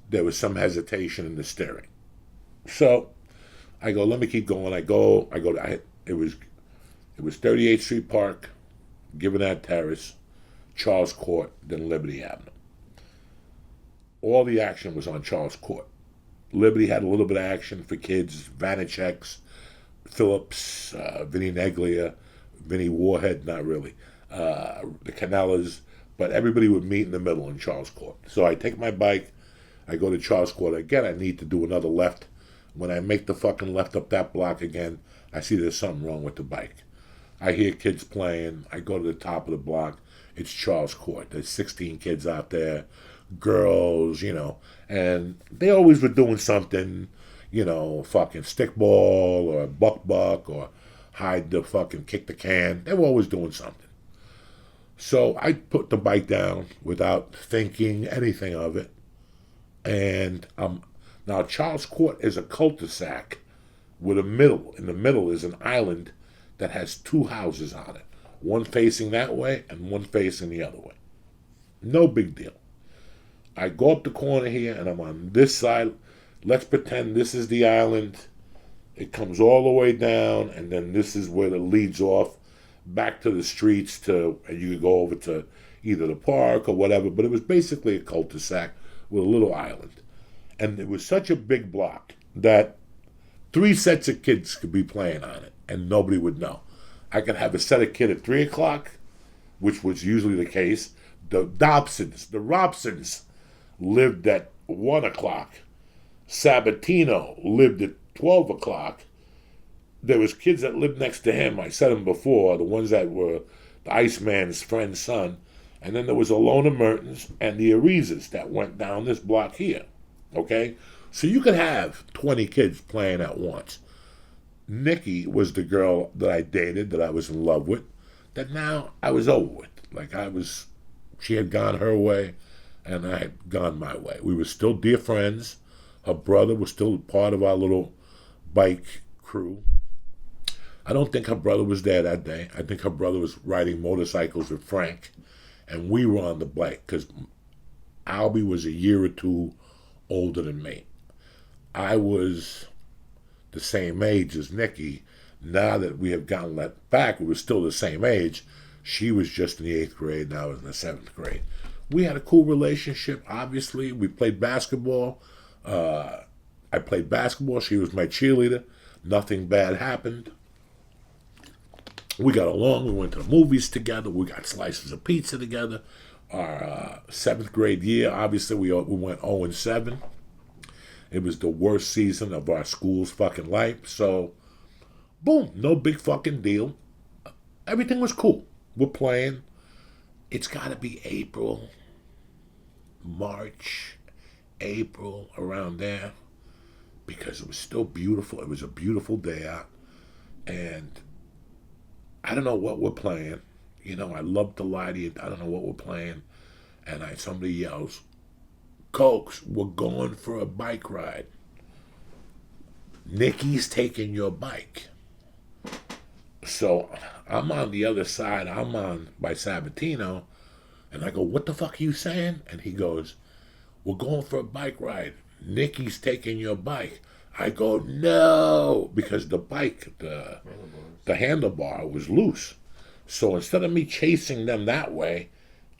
there was some hesitation in the steering. So I go, let me keep going. It was 38th Street Park, Gibbonette Terrace, Charles Court, then Liberty Avenue. All the action was on Charles Court. Liberty had a little bit of action for kids, Vanacek's, Phillips, Vinny Neglia, Vinny Warhead, not really, the Canellas, but everybody would meet in the middle in Charles Court. So I take my bike, I go to Charles Court. Again, I need to do another left. When I make the fucking left up that block again, I see there's something wrong with the bike. I hear kids playing. I go to the top of the block. It's Charles Court. There's 16 kids out there, girls, and they always were doing something, fucking stickball or buck or hide the fucking kick the can. They were always doing something. So I put the bike down without thinking anything of it. And now Charles Court is a cul-de-sac with a middle. In the middle is an island that has two houses on it. One facing that way and one facing the other way. No big deal. I go up the corner here and I'm on this side. Let's pretend this is the island. It comes all the way down, and then this is where it leads off back to the streets and you could go over to either the park or whatever, but it was basically a cul-de-sac with a little island. And it was such a big block that 3 sets of kids could be playing on it and nobody would know. I could have a set of kids at 3 o'clock, which was usually the case. The Robsons lived at 1 o'clock. Sabatino lived at 12 o'clock. There was kids that lived next to him, I said them before, the ones that were the Iceman's friend's son. And then there was Alona Mertens and the Arizas that went down this block here. Okay? So you could have 20 kids playing at once. Nikki was the girl that I dated, that I was in love with, that now I was over with. She had gone her way, and I had gone my way. We were still dear friends. Her brother was still part of our little bike crew. I don't think her brother was there that day. I think her brother was riding motorcycles with Frank, and we were on the bike, because Albie was a year or two older than me. I was the same age as Nikki. Now that we have gotten let back, we were still the same age. She was just in the 8th grade, and I was in the 7th grade. We had a cool relationship, obviously. We played basketball. I played basketball. She was my cheerleader. Nothing bad happened. We got along. We went to the movies together. We got slices of pizza together. Our 7th grade year, obviously, we went 0-7. It was the worst season of our school's fucking life. So, boom, no big fucking deal. Everything was cool. We're playing. It's got to be March, April, around there, because it was still beautiful. It was a beautiful day out, and I don't know what we're playing. I love to lie to you. I don't know what we're playing, and somebody yells, "Cokes, we're going for a bike ride. Nikki's taking your bike." So I'm on the other side. I'm on by Sabatino, and I go, "What the fuck are you saying?" And he goes, "We're going for a bike ride. Nikki's taking your bike." I go, "No," because the bike, the handlebar was loose. So instead of me chasing them that way,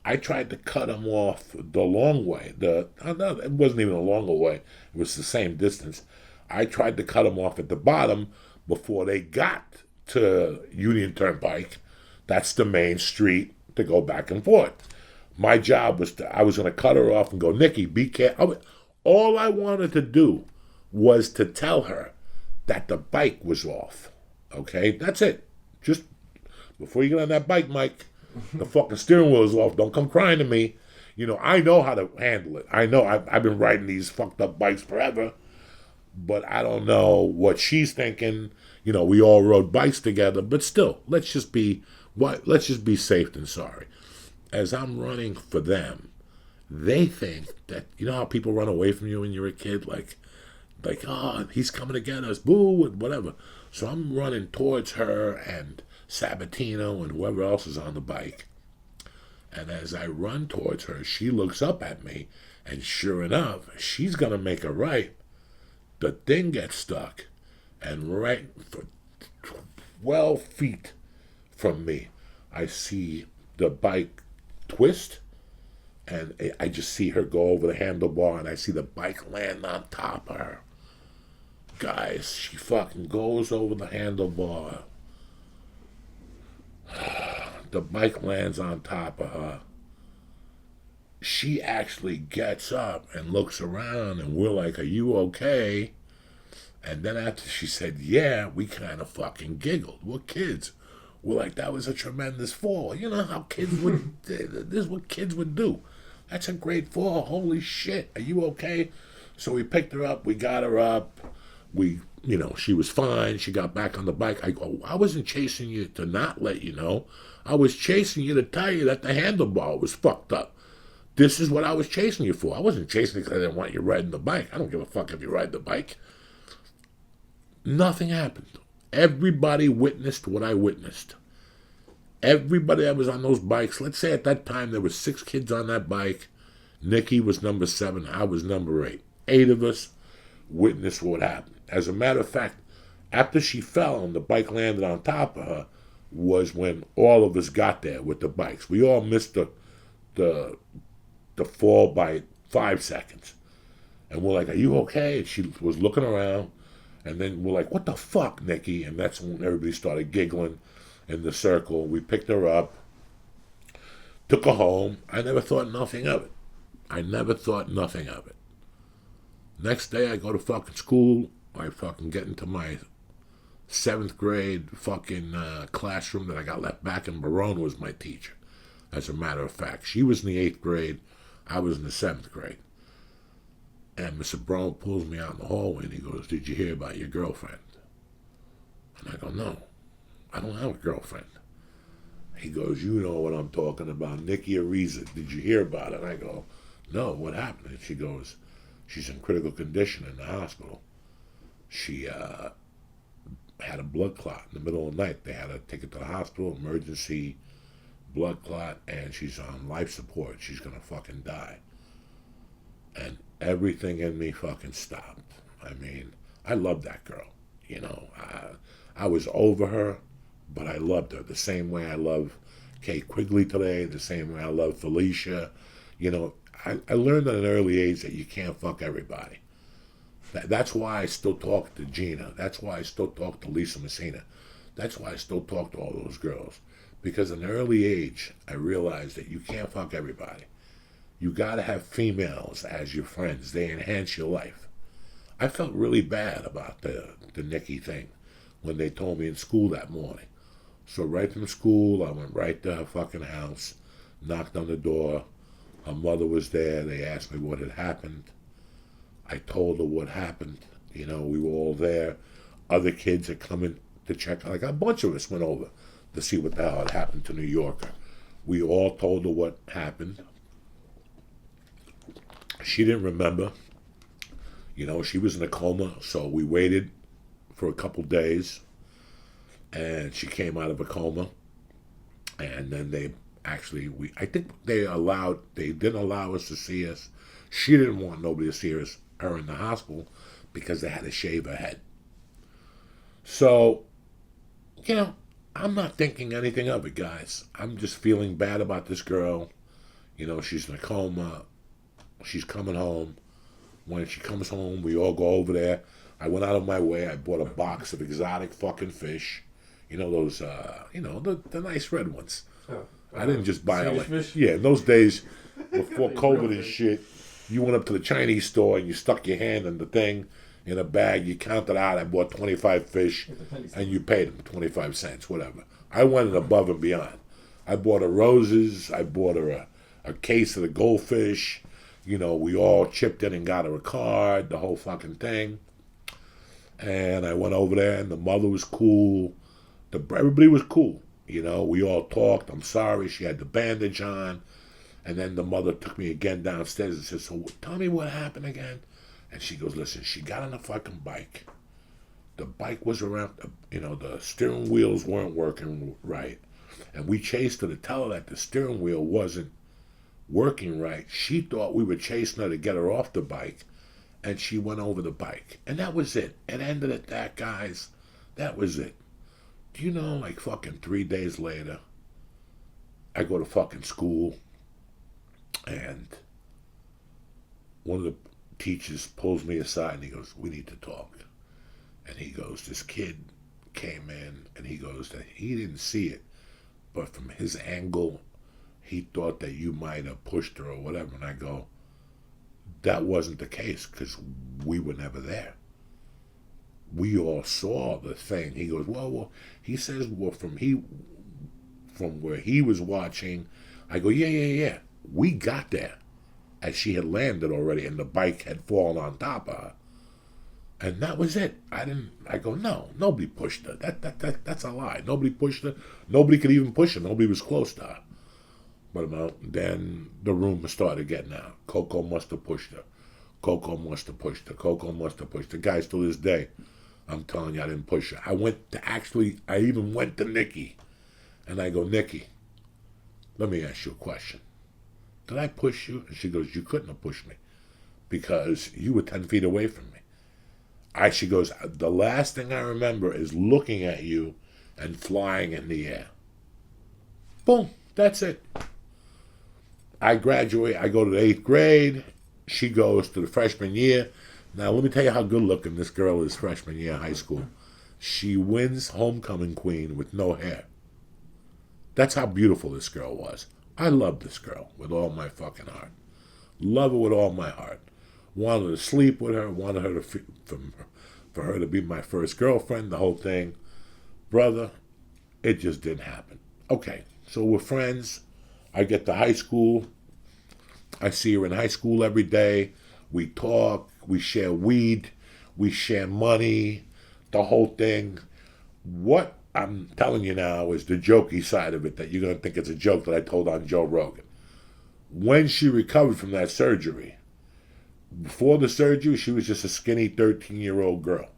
I tried to cut them off the long way. It wasn't even a longer way. It was the same distance. I tried to cut them off at the bottom before they got to Union Turnpike. That's the main street to go back and forth. My job was I was going to cut her off and go, "Nikki, be careful." All I wanted to do was to tell her that the bike was off. Okay? That's it. Just before you get on that bike, Mike, the fucking steering wheel is off. Don't come crying to me. I know how to handle it. I know. I've been riding these fucked up bikes forever, but I don't know what she's thinking. We all rode bikes together, but still, let's just be safe than sorry. As I'm running for them, they think that, how people run away from you when you're a kid, like, "Oh, he's coming to get us, boo," and whatever. So I'm running towards her and Sabatino and whoever else is on the bike. And as I run towards her, she looks up at me, and sure enough, she's going to make a right. The thing gets stuck, and right for 12 feet from me, I see the bike twist, and I just see her go over the handlebar, and I see the bike land on top of her. Guys, she fucking goes over the handlebar. The bike lands on top of her. She actually gets up and looks around, and we're like, "Are you okay?" And then after she said, "Yeah," we kind of fucking giggled. We're kids. We're like, "That was a tremendous fall." You know how kids would, this is what kids would do. "That's a great fall. Holy shit. Are you okay?" So we picked her up. We got her up. She was fine. She got back on the bike. I go, "I wasn't chasing you to not let you know. I was chasing you to tell you that the handlebar was fucked up. This is what I was chasing you for. I wasn't chasing you because I didn't want you riding the bike. I don't give a fuck if you ride the bike." Nothing happened. Everybody witnessed what I witnessed. Everybody that was on those bikes, let's say at that time there were 6 kids on that bike. Nikki was number 7. I was number 8. 8 of us witnessed what happened. As a matter of fact, after she fell and the bike landed on top of her was when all of us got there with the bikes. We all missed the fall by 5 seconds. And we're like, "Are you okay?" And she was looking around. And then we're like, "What the fuck, Nikki?" And that's when everybody started giggling in the circle. We picked her up, took her home. I never thought nothing of it. I never thought nothing of it. Next day I go to fucking school. I fucking get into my 7th grade fucking classroom that I got left back in. Barone was my teacher, as a matter of fact. She was in the 8th grade. I was in the 7th grade. And Mr. Brown pulls me out in the hallway and he goes, "Did you hear about your girlfriend?" And I go, "No, I don't have a girlfriend." He goes, "You know what I'm talking about, Nikki Ariza. Did you hear about it?" And I go, "No, what happened?" And she goes, "She's in critical condition in the hospital. She had a blood clot in the middle of the night. They had to take her to the hospital, emergency blood clot, and she's on life support. She's going to fucking die." And everything in me fucking stopped. I mean, I loved that girl. I was over her, but I loved her the same way I love Kate Quigley today, the same way I love Felicia. I learned at an early age that you can't fuck everybody. That's why I still talk to Gina. That's why I still talk to Lisa Messina. That's why I still talk to all those girls. Because at an early age, I realized that you can't fuck everybody. You gotta have females as your friends. They enhance your life. I felt really bad about the Nikki thing when they told me in school that morning. So right from school, I went right to her fucking house, knocked on the door. Her mother was there. They asked me what had happened. I told her what happened. We were all there. Other kids had come in to check. Like a bunch of us went over to see what the hell had happened to New Yorker. We all told her what happened. She didn't remember. She was in a coma, so we waited for a couple days, and she came out of a coma, and then I think they didn't allow us to see us. She didn't want nobody to see her in the hospital because they had to shave her head. So, I'm not thinking anything of it, guys. I'm just feeling bad about this girl. She's in a coma. She's coming home. When she comes home, we all go over there. I went out of my way. I bought a box of exotic fucking fish. Those, the nice red ones. I didn't just buy it. Fish? Yeah, in those days, before COVID and shit, you went up to the Chinese store and you stuck your hand in the thing in a bag. You counted out. I bought 25 fish, and you paid them 25 cents, whatever. I went above and beyond. I bought her roses. I bought her a case of the goldfish. We all chipped in and got her a card, the whole fucking thing. And I went over there, and the mother was cool. Everybody was cool. We all talked. I'm sorry. She had the bandage on. And then the mother took me again downstairs and said, "So tell me what happened again." And she goes, "Listen, she got on a fucking bike. The bike was around, the steering wheels weren't working right. And we chased her to tell her that the steering wheel wasn't working right. She thought we were chasing her to get her off the bike, and she went over the bike. And that was it. It ended at that, guys. That was it. Do you know, like fucking 3 days later, I go to fucking school, and one of the teachers pulls me aside and he goes, "We need to talk." And he goes, "This kid came in," and he goes that he didn't see it, but from his angle, he thought that you might have pushed her or whatever. And I go, "That wasn't the case, because we were never there. We all saw the thing." He goes, well, he says, well, from where he was watching. I go, yeah. We got there as she had landed already, and the bike had fallen on top of her. And that was it. I go, no, nobody pushed her. That's a lie. Nobody pushed her. Nobody could even push her. Nobody was close to her. But then the rumor started getting out. Coco must have pushed her. Coco must have pushed her. Coco must have pushed her. Guys, to this day, I'm telling you, I didn't push her. I even went to Nikki. And I go, "Nikki, let me ask you a question. Did I push you?" And she goes, "You couldn't have pushed me because you were 10 feet away from me." She goes, "The last thing I remember is looking at you and flying in the air." Boom. That's it. I graduate. I go to the 8th grade. She goes to the freshman year. Now, let me tell you how good looking this girl is freshman year of high school. She wins homecoming queen with no hair. That's how beautiful this girl was. I love this girl with all my fucking heart. Love her with all my heart. Wanted to sleep with her. Wanted her for her to be my first girlfriend. The whole thing. Brother, it just didn't happen. Okay, so we're friends. I get to high school. I see her in high school every day. We talk. We share weed. We share money. The whole thing. What I'm telling you now is the jokey side of it that you're going to think it's a joke that I told on Joe Rogan. When she recovered from that surgery, before the surgery, she was just a skinny 13-year-old girl.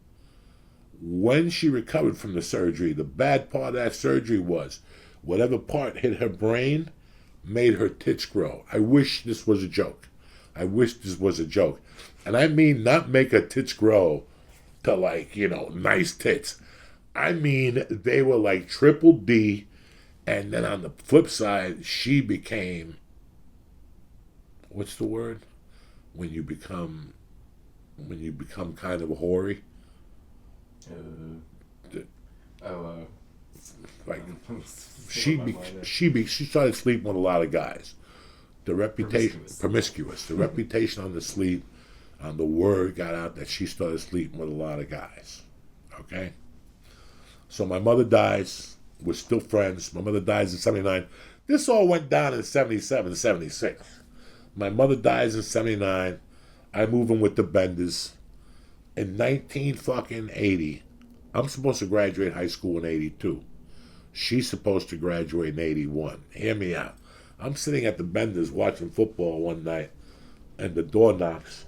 When she recovered from the surgery, the bad part of that surgery was whatever part hit her brain made her tits grow. I wish this was a joke. I wish this was a joke. And I mean not make her tits grow to nice tits. I mean, they were like triple D, and then on the flip side, she became, what's the word? When you become kind of hoary. She started sleeping with a lot of guys. The reputation promiscuous. The reputation on the word got out that she started sleeping with a lot of guys. Okay. So my mother dies. We're still friends. My mother dies in 79. This all went down in 77, 76. My mother dies in 79. I move in with the Benders. In 1980, I'm supposed to graduate high school in 82. She's supposed to graduate in 81. Hear me out. I'm sitting at the Benders watching football one night, and the door knocks.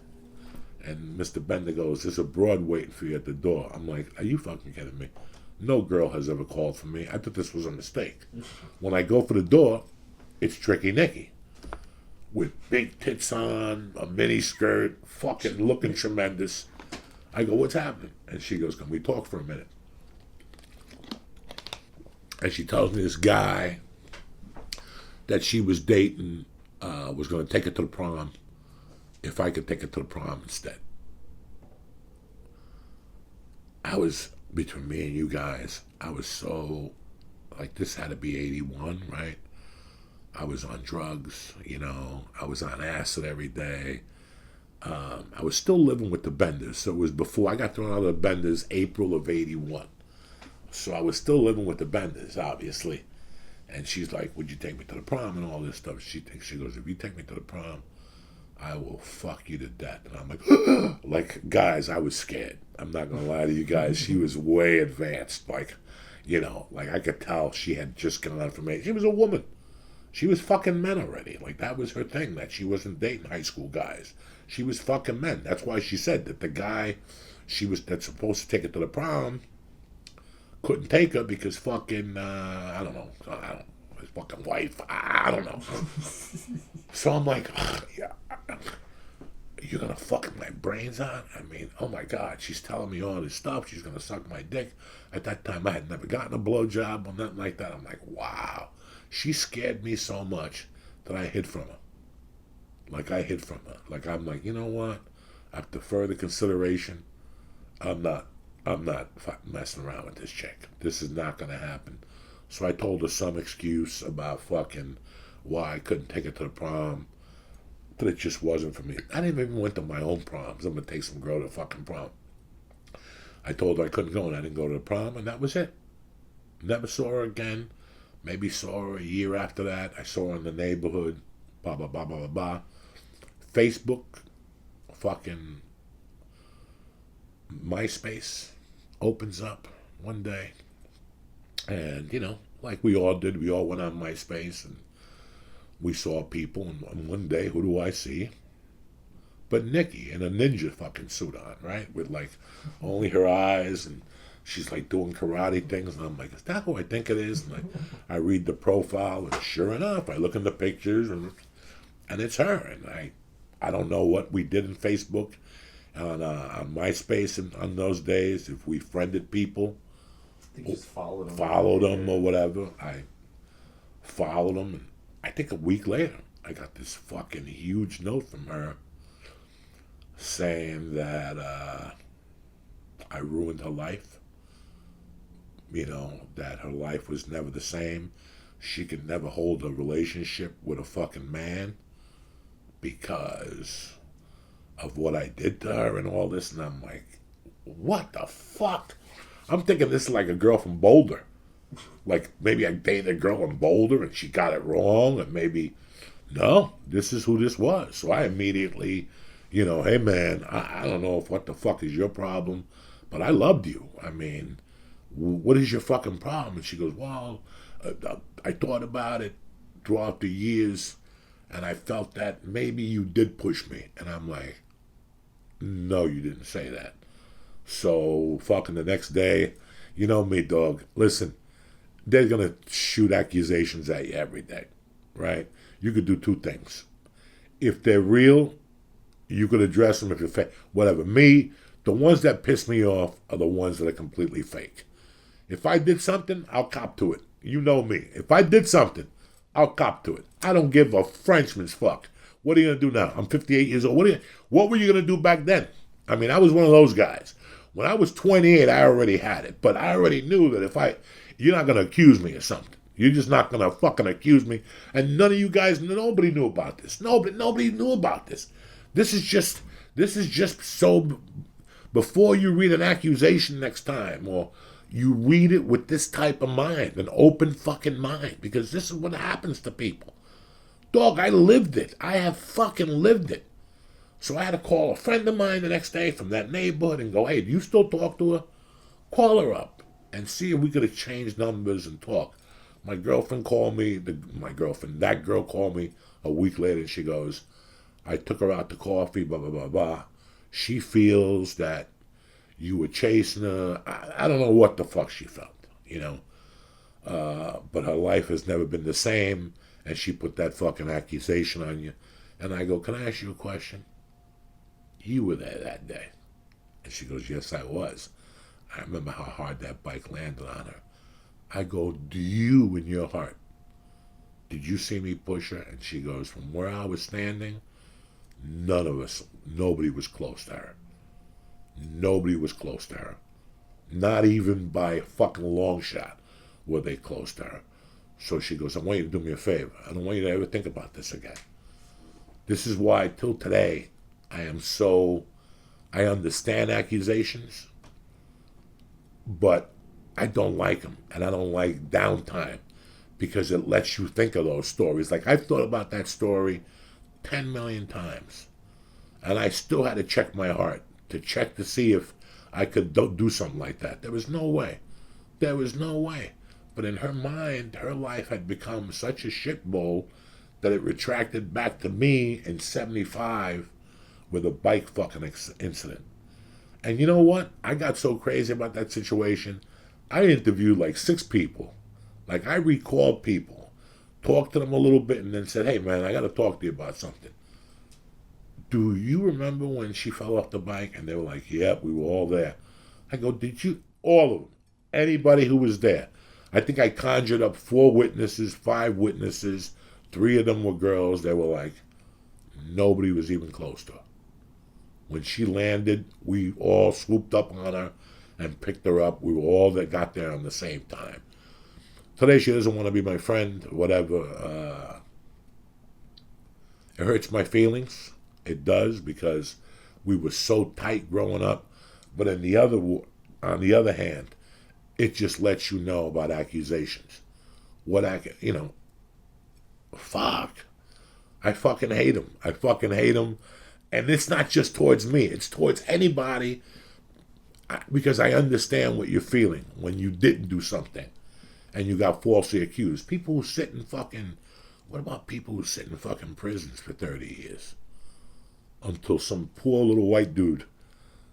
And Mr. Bender goes, "There's a broad waiting for you at the door." I'm like, "Are you fucking kidding me? No girl has ever called for me. I thought this was a mistake." When I go for the door, it's Tricky Nicky. With big tits on, a mini skirt, fucking looking tremendous. I go, "What's happening?" And she goes, "Can we talk for a minute?" And she tells me this guy that she was dating was going to take her to the prom if I could take her to the prom instead. Between me and you guys, I was so, this had to be 81, right? I was on drugs, I was on acid every day. I was still living with the Benders, so it was before I got thrown out of the Benders, April of 81. So I was still living with the Benders, obviously. And she's like, "Would you take me to the prom?" and all this stuff. She goes, "If you take me to the prom, I will fuck you to death." And I'm like, guys, I was scared. I'm not going to lie to you guys. She was way advanced. I could tell she had just gone out from age. She was a woman. She was fucking men already. That was her thing, that she wasn't dating high school guys. She was fucking men. That's why she said that the guy that's supposed to take her to the prom couldn't take her because fucking, I don't know, his fucking wife, I don't know. So I'm like, yeah, you're gonna fuck my brains out? I mean, oh my God, she's telling me all this stuff. She's gonna suck my dick. At that time, I had never gotten a blowjob or nothing like that. I'm like, wow. She scared me so much that I hid from her. Like, I hid from her. Like, I'm like, you know what? After further consideration, I'm not messing around with this chick. This is not gonna happen. So I told her some excuse about fucking why I couldn't take her to the prom. But it just wasn't for me. I didn't even went to my own proms. I'm gonna take some girl to fucking prom. I told her I couldn't go, and I didn't go to the prom, and that was it. Never saw her again. Maybe saw her a year after that. I saw her in the neighborhood. Blah blah blah blah blah blah. Facebook, fucking MySpace opens up one day, and like we all did, we all went on MySpace and we saw people, and one day, who do I see? But Nikki in a ninja fucking suit on, right? With like only her eyes, and she's like doing karate things, and I'm like, is that who I think it is? And like, I read the profile, and sure enough, I look in the pictures, and it's her. And I don't know what we did in Facebook, on MySpace, and on those days, if we friended people, I think you just followed them or whatever. I followed them, and I think a week later, I got this fucking huge note from her saying that I ruined her life. That her life was never the same. She could never hold a relationship with a fucking man because of what I did to her and all this. And I'm like, what the fuck? I'm thinking this is like a girl from Boulder. Like, maybe I dated a girl in Boulder and she got it wrong, and maybe, no, this is who this was. So I immediately, hey man, I don't know what the fuck is your problem, but I loved you. I mean, what is your fucking problem? And she goes, well, I thought about it throughout the years, and I felt that maybe you did push me. And I'm like, no, you didn't say that. So fucking the next day, you know me, dog, listen, they're going to shoot accusations at you every day, right? You could do two things. If they're real, you could address them. If you're fake, whatever. Me, the ones that piss me off are the ones that are completely fake. If I did something, I'll cop to it. You know me. If I did something, I'll cop to it. I don't give a Frenchman's fuck. What are you going to do now? I'm 58 years old. What were you going to do back then? I mean, I was one of those guys. When I was 28, I already had it. But I already knew that you're not going to accuse me of something. You're just not going to fucking accuse me. And none of you guys, nobody knew about this. Nobody knew about this. This is just so, before you read an accusation next time, or you read it with this type of mind, an open fucking mind, because this is what happens to people. Dog, I lived it. I have fucking lived it. So I had to call a friend of mine the next day from that neighborhood and go, hey, do you still talk to her? Call her up and see if we could exchange numbers and talk. My girlfriend called me, that girl called me a week later, and she goes, I took her out to coffee, blah, blah, blah, blah. She feels that you were chasing her. I don't know what the fuck she felt, but her life has never been the same, and she put that fucking accusation on you. And I go, can I ask you a question? You were there that day. And she goes, yes, I was. I remember how hard that bike landed on her. I go, do you, in your heart, did you see me push her? And she goes, from where I was standing, nobody was close to her. Nobody was close to her. Not even by a fucking long shot were they close to her. So she goes, I want you to do me a favor. I don't want you to ever think about this again. This is why, till today, I understand accusations, but I don't like them, and I don't like downtime, because it lets you think of those stories. Like, I've thought about that story 10 million times, and I still had to check my heart, to see if I could do something like that. There was no way. But in her mind, her life had become such a shitbowl that it retracted back to me in 75 with a bike fucking incident. And you know what? I got so crazy about that situation, I interviewed like 6 people. Like, I recalled people, talked to them a little bit, and then said, hey, man, I got to talk to you about something. Do you remember when she fell off the bike? And they were like, yep, we were all there. I go, did you? All of them. Anybody who was there. I think I conjured up 4 witnesses, 5 witnesses. 3 of them were girls. They were like, nobody was even close to her. When she landed, we all swooped up on her and picked her up. We were all that got there on the same time. Today she doesn't want to be my friend, whatever. It hurts my feelings. It does, because we were so tight growing up. But on the other hand, it just lets you know about accusations. Fuck. I fucking hate them. I fucking hate them. And it's not just towards me. It's towards anybody, because I understand what you're feeling when you didn't do something and you got falsely accused. People who sit in fucking... What about people who sit in fucking prisons for 30 years? Until some poor little white dude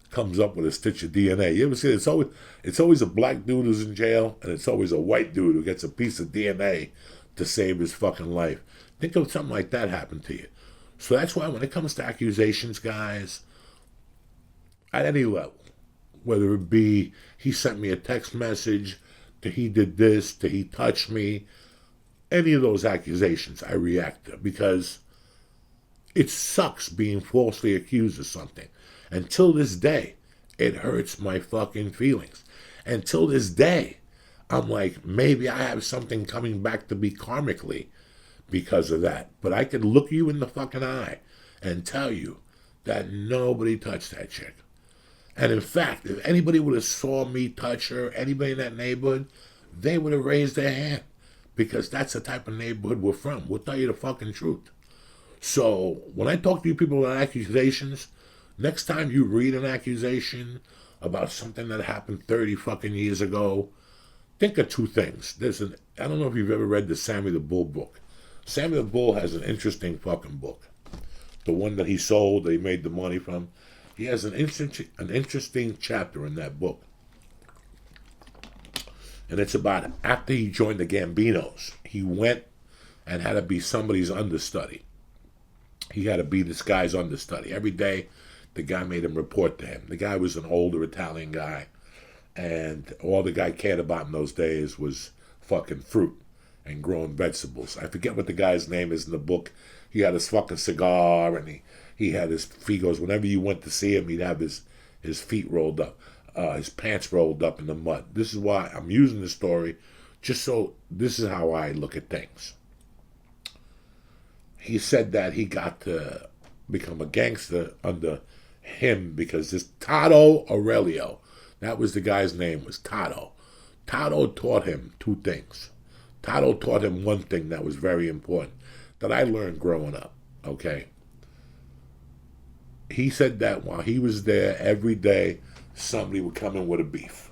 comes up with a stitch of DNA. You ever see it? It's always a black dude who's in jail, and it's always a white dude who gets a piece of DNA to save his fucking life. Think of something like that happen to you. So that's why when it comes to accusations, guys, at any level, whether it be he sent me a text message, to he did this, to he touched me, any of those accusations I react to, because it sucks being falsely accused of something. Until this day, it hurts my fucking feelings. Until this day, I'm like, maybe I have something coming back to me karmically because of that. But I could look you in the fucking eye and tell you that nobody touched that chick. And in fact, if anybody would have saw me touch her, anybody in that neighborhood, they would have raised their hand. Because that's the type of neighborhood we're from. We'll tell you the fucking truth. So when I talk to you people about accusations, next time you read an accusation about something that happened 30 fucking years ago, think of 2 things. I don't know if you've ever read the Sammy the Bull book. Sammy the Bull has an interesting fucking book. The one that he sold, that he made the money from. He has an interesting chapter in that book. And it's about after he joined the Gambinos, he went and had to be somebody's understudy. He had to be this guy's understudy. Every day, the guy made him report to him. The guy was an older Italian guy, and all the guy cared about in those days was fucking fruit and growing vegetables. I forget what the guy's name is in the book. He had his fucking cigar, and he had his feet. Goes, whenever you went to see him, he'd have his feet rolled up, his pants rolled up in the mud. This is why I'm using this story, just so this is how I look at things. He said that he got to become a gangster under him because this Tato Aurelio, that was the guy's name, was Tato. Tato taught him 2 things. Tato taught him one thing that was very important that I learned growing up, okay? He said that while he was there, every day somebody would come in with a beef.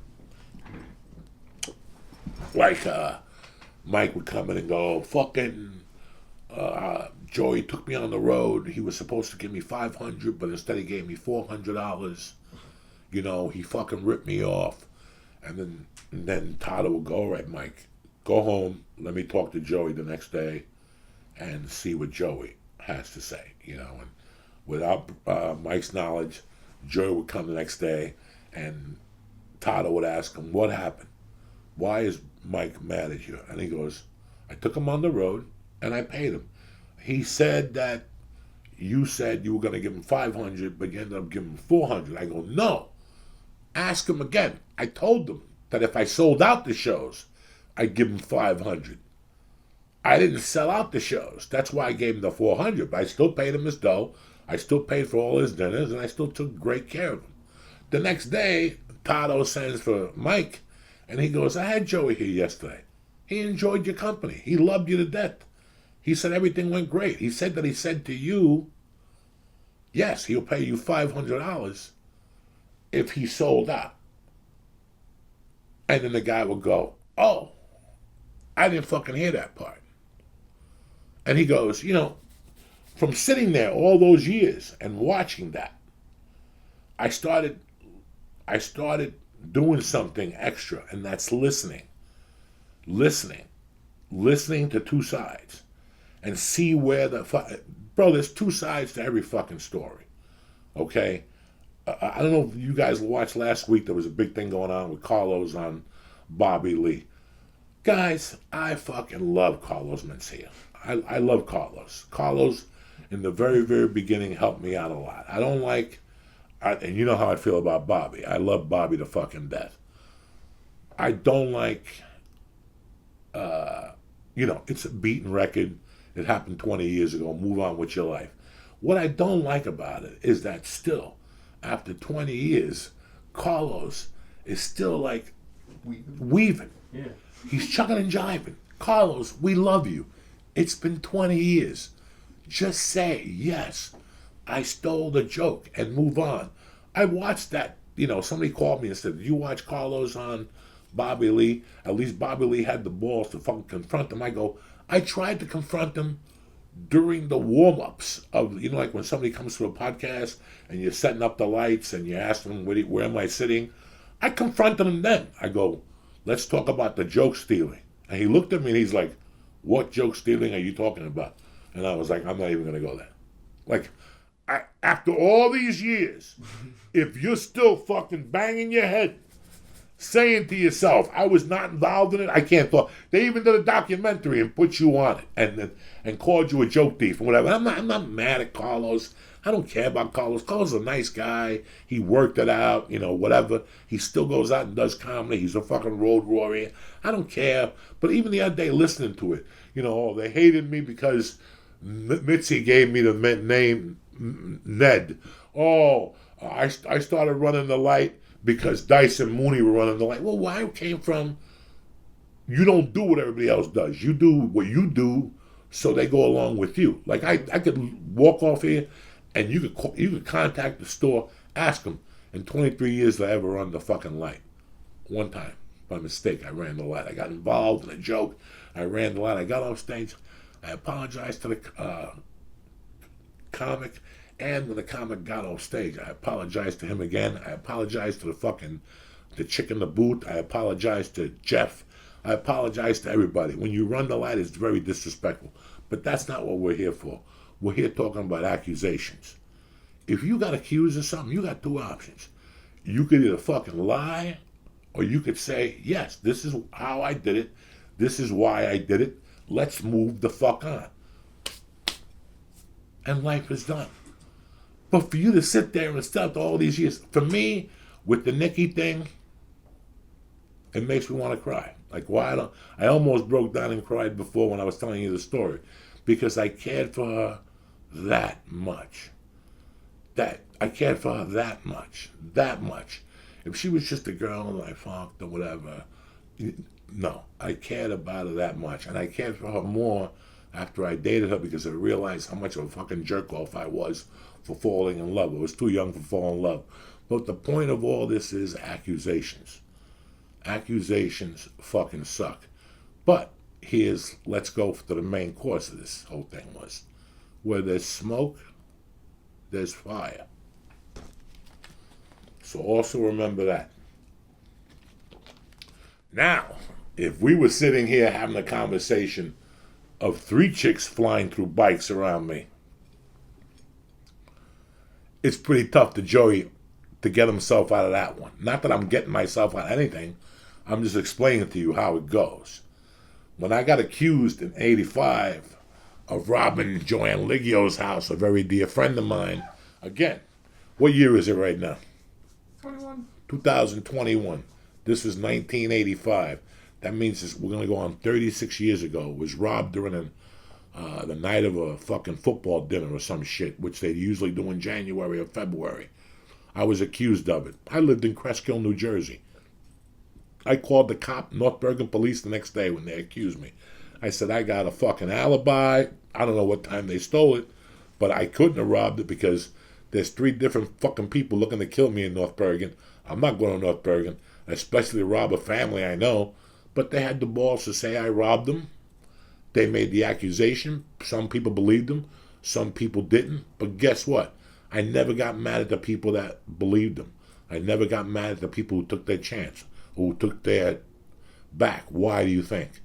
Like Mike would come in and go, fucking Joey took me on the road. He was supposed to give me $500, but instead he gave me $400. You know, he fucking ripped me off. And then Tato would go, all right, Mike, go home. Let me talk to Joey the next day and see what Joey has to say, you know. And without Mike's knowledge, Joey would come the next day and Tato would ask him, what happened? Why is Mike mad at you? And he goes, I took him on the road and I paid him. He said that you said you were going to give him $500, but you ended up giving him $400. I go, no. Ask him again. I told him that if I sold out the shows, I'd give him $500. I didn't sell out the shows. That's why I gave him the $400, but I still paid him his dough. I still paid for all his dinners, and I still took great care of him. The next day, Tato sends for Mike, and he goes, I had Joey here yesterday. He enjoyed your company. He loved you to death. He said everything went great. He said that he said to you, yes, he'll pay you $500 if he sold out. And then the guy would go, oh, I didn't fucking hear that part. And he goes, you know, from sitting there all those years and watching that, I started doing something extra, and that's listening. Listening to two sides and see where bro, there's two sides to every fucking story. Okay? I don't know if you guys watched last week. There was a big thing going on with Carlos on Bobby Lee. Guys, I fucking love Carlos Mencia. I love Carlos. Carlos, in the very, very beginning, helped me out a lot. I don't like, and you know how I feel about Bobby. I love Bobby to fucking death. I don't like, it's a beaten record. It happened 20 years ago. Move on with your life. What I don't like about it is that still, after 20 years, Carlos is still like weaving. Yeah. He's chucking and jiving. Carlos, we love you. It's been 20 years. Just say, yes, I stole the joke and move on. I watched that, somebody called me and said, did you watch Carlos on Bobby Lee? At least Bobby Lee had the balls to fucking confront him. I go, I tried to confront him during the warm-ups of, like when somebody comes to a podcast and you're setting up the lights and you ask them, where am I sitting? I confronted him then. I go, let's talk about the joke stealing. And he looked at me and he's like, what joke stealing are you talking about? And I was like, I'm not even going to go there. Like, after all these years, if you're still fucking banging your head, saying to yourself, I was not involved in it, I can't talk. They even did a documentary and put you on it and called you a joke thief and whatever. I'm not mad at Carlos. I don't care about Carlos. Carlos is a nice guy. He worked it out, whatever. He still goes out and does comedy. He's a fucking road warrior. I don't care. But even the other day listening to it, they hated me because Mitzi gave me the name Ned. I started running the light because Dice and Mooney were running the light. Well, why it came from, you don't do what everybody else does. You do what you do, so they go along with you. Like, I could walk off here, and you could contact the store, ask them. In 23 years, did I ever run the fucking light? One time, by mistake, I ran the light. I got involved in a joke. I ran the light. I got off stage. I apologized to the comic. And when the comic got off stage, I apologized to him again. I apologized to the chick in the booth. I apologized to Jeff. I apologized to everybody. When you run the light, it's very disrespectful. But that's not what we're here for. We're here talking about accusations. If you got accused of something, you got two options. You could either fucking lie, or you could say, yes, this is how I did it. This is why I did it. Let's move the fuck on. And life is done. But for you to sit there and stuff all these years, for me, with the Nikki thing, it makes me want to cry. Like, why I almost broke down and cried before when I was telling you the story, because I cared for her that much. I cared for her that much. If she was just a girl and I fucked or whatever, no, I cared about her that much. And I cared for her more after I dated her because I realized how much of a fucking jerk-off I was for falling in love. I was too young for falling in love. But the point of all this is accusations. Accusations fucking suck. But let's go to the main course of this whole thing was, where there's smoke, there's fire. So also remember that. Now, if we were sitting here having a conversation of 3 chicks flying through bikes around me, it's pretty tough to Joey to get himself out of that one. Not that I'm getting myself out of anything. I'm just explaining to you how it goes. When I got accused in 85 of robbing Joanne Liggio's house, a very dear friend of mine, again, what year is it right now? 2021. This was 1985. That means we're going to go on 36 years ago. It was robbed during the night of a fucking football dinner or some shit, which they usually do in January or February. I was accused of it. I lived in Cresskill, New Jersey. I called the cop, North Bergen police, the next day when they accused me. I said, I got a fucking alibi. I don't know what time they stole it, but I couldn't have robbed it because there's 3 different fucking people looking to kill me in North Bergen. I'm not going to North Bergen, especially to rob a family I know. But they had the balls to say I robbed them. They made the accusation. Some people believed them. Some people didn't. But guess what? I never got mad at the people that believed them. I never got mad at the people who took their chance, who took their back. Why do you think?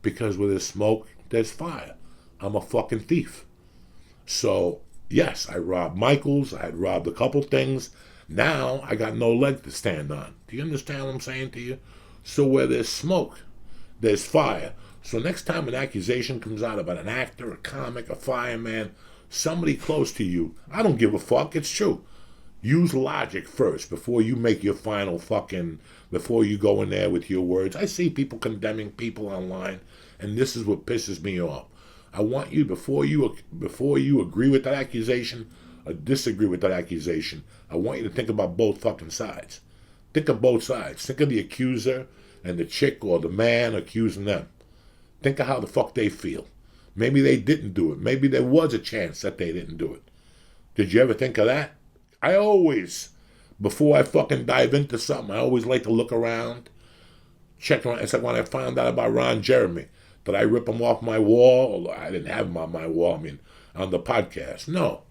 Because where there's smoke, there's fire. I'm a fucking thief. So, yes, I robbed Michael's. I had robbed a couple things. Now, I got no leg to stand on. Do you understand what I'm saying to you? So where there's smoke, there's fire. So next time an accusation comes out about an actor, a comic, a fireman, somebody close to you, I don't give a fuck. It's true. Use logic first before you make your final before you go in there with your words. I see people condemning people online, and this is what pisses me off. I want you, before you agree with that accusation or disagree with that accusation, I want you to think about both fucking sides. Think of both sides. Think of the accuser and the chick or the man accusing them. Think of how the fuck they feel. Maybe they didn't do it. Maybe there was a chance that they didn't do it. Did you ever think of that? I always, before I fucking dive into something, I always like to look around, check around. It's like when I found out about Ron Jeremy. Did I rip him off my wall? I didn't have him on my wall, on the podcast. No.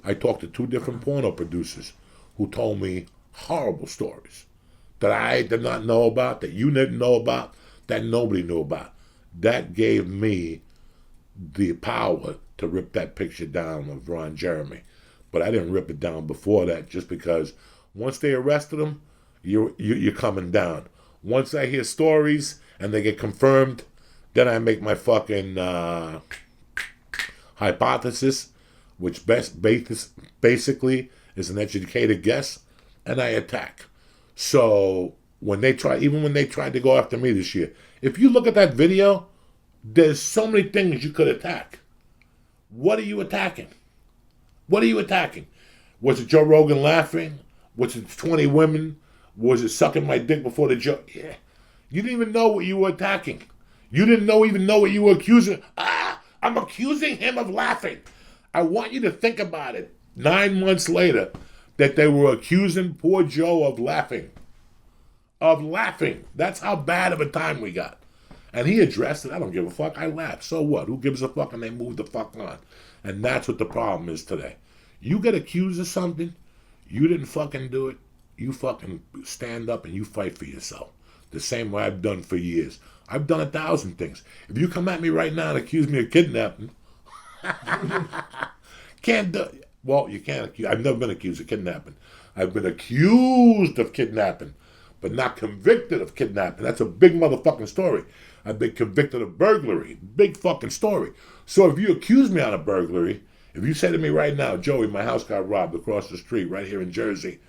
I talked to 2 different porno producers who told me horrible stories that I did not know about, that you didn't know about, that nobody knew about. That gave me the power to rip that picture down of Ron Jeremy. But I didn't rip it down before that, just because once they arrested him, you're coming down. Once I hear stories and they get confirmed, then I make my fucking hypothesis, which basically is an educated guess, and I attack. So even when they tried to go after me this year, if you look at that video, there's so many things you could attack. What are you attacking? What are you attacking? Was it Joe Rogan laughing? Was it 20 women? Was it sucking my dick before the joke? Yeah. You didn't even know what you were attacking. You didn't even know what you were accusing. I'm accusing him of laughing. I want you to think about it 9 months later, that they were accusing poor Joe of laughing. Of laughing. That's how bad of a time we got. And he addressed it. I don't give a fuck. I laughed. So what? Who gives a fuck? And they moved the fuck on. And that's what the problem is today. You get accused of something, you didn't fucking do it, you fucking stand up and you fight for yourself. The same way I've done for years. I've done 1,000 things. If you come at me right now and accuse me of kidnapping, can't do it. Well, you can't accuse. I've never been accused of kidnapping. I've been accused of kidnapping, but not convicted of kidnapping. That's a big motherfucking story. I've been convicted of burglary. Big fucking story. So if you accuse me on a burglary, if you say to me right now, Joey, my house got robbed across the street right here in Jersey,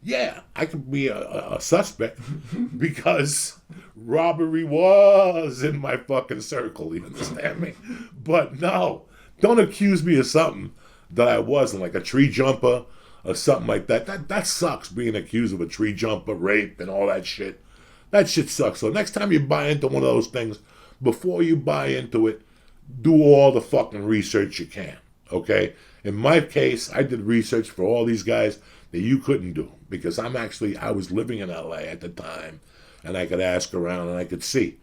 yeah, I could be a suspect because robbery was in my fucking circle, you understand me? But no, don't accuse me of something that I wasn't, like a tree jumper or something like that. That sucks, being accused of a tree jumper, rape, and all that shit. That shit sucks. So next time you buy into one of those things, before you buy into it, do all the fucking research you can, okay? In my case, I did research for all these guys that you couldn't do, because I was living in LA at the time, and I could ask around and I could see.